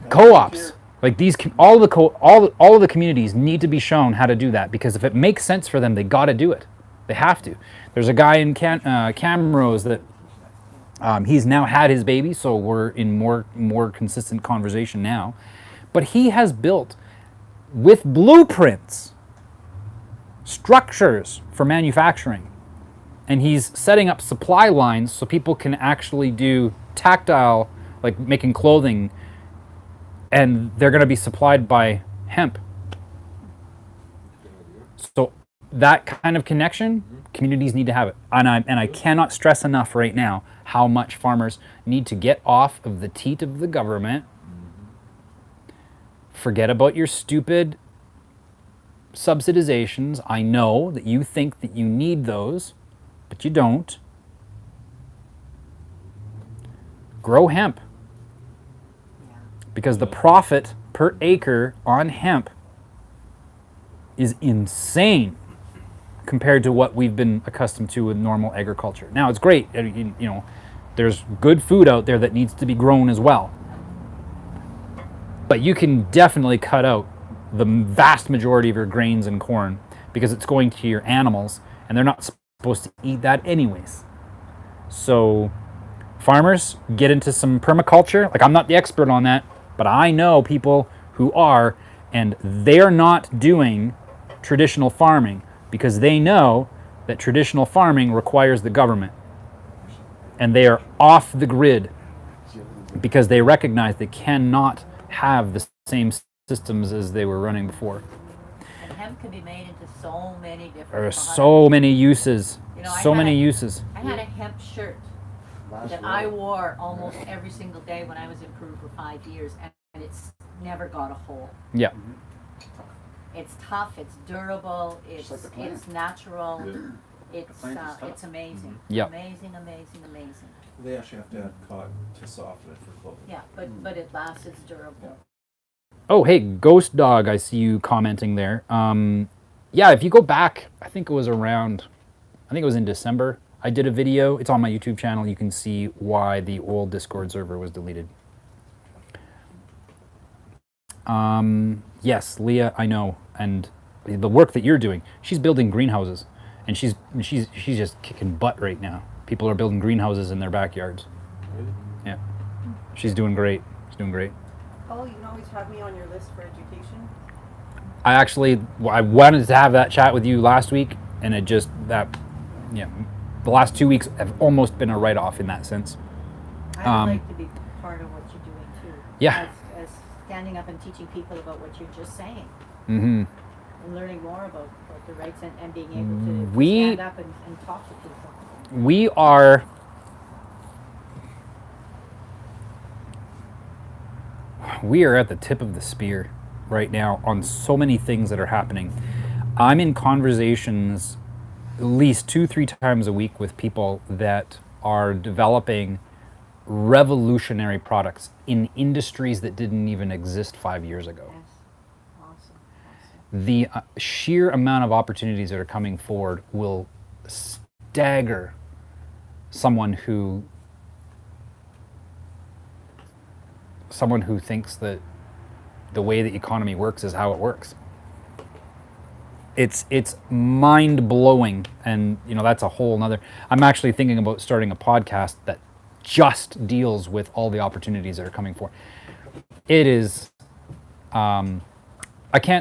Co-ops, like these, all of the communities need to be shown how to do that, because if it makes sense for them, they got to do it. They have to. There's a guy in Camrose that he's now had his baby, so we're in more consistent conversation now. But he has built, with blueprints, structures for manufacturing. And he's setting up supply lines so people can actually do tactile, like making clothing, and they're going to be supplied by hemp. So that kind of connection, communities need to have it. And I cannot stress enough right now how much farmers need to get off of the teat of the government. Forget about your stupid subsidizations. I know that you think that you need those, but you don't. Grow hemp. Because the profit per acre on hemp is insane compared to what we've been accustomed to with normal agriculture. Now, it's great, you know, there's good food out there that needs to be grown as well. But you can definitely cut out the vast majority of your grains and corn, because it's going to your animals, and they're not supposed to eat that anyways. So farmers, get into some permaculture. Like, I'm not the expert on that, but I know people who are, and they're not doing traditional farming because they know that traditional farming requires the government, and they are off the grid because they recognize they cannot have the same systems as they were running before. And hemp can be made into so many different There are products. so many uses. You know, I So had many a- uses. I had a hemp shirt that I wore almost every single day when I was in Peru for 5 years, and it's never got a hole. Yeah. It's tough, it's durable, it's like the plant. it's natural, The plant is tough. it's amazing. Yep. Amazing, amazing, amazing. They actually have to add cotton to soften it for clothing. Yeah, but it lasts, it's durable. Oh, hey, Ghost Dog, I see you commenting there. Yeah, if you go back, I think it was in December I did a video. It's on my YouTube channel. You can see why the old Discord server was deleted. Yes, Leah, I know, and the work that you're doing. She's building greenhouses, and she's just kicking butt right now. People are building greenhouses in their backyards. Yeah, she's doing great. She's doing great. Oh, you can always have me on your list for education. I wanted to have that chat with you last week, and it just the last 2 weeks have almost been a write-off in that sense. I would like to be part of what you're doing too. Yeah. As standing up and teaching people about what you're just saying. Mm-hmm. And learning more about the rights and being able to We- stand up and talk to people. We are at the tip of the spear right now on so many things that are happening. I'm in conversations at least 2-3 times a week with people that are developing revolutionary products in industries that didn't even exist 5 years ago. Yes. Awesome. The sheer amount of opportunities that are coming forward will stagger someone who thinks that the way the economy works is how it works. It's mind-blowing, and that's a whole nother. I'm actually thinking about starting a podcast that just deals with all the opportunities that are coming forward. It is I can't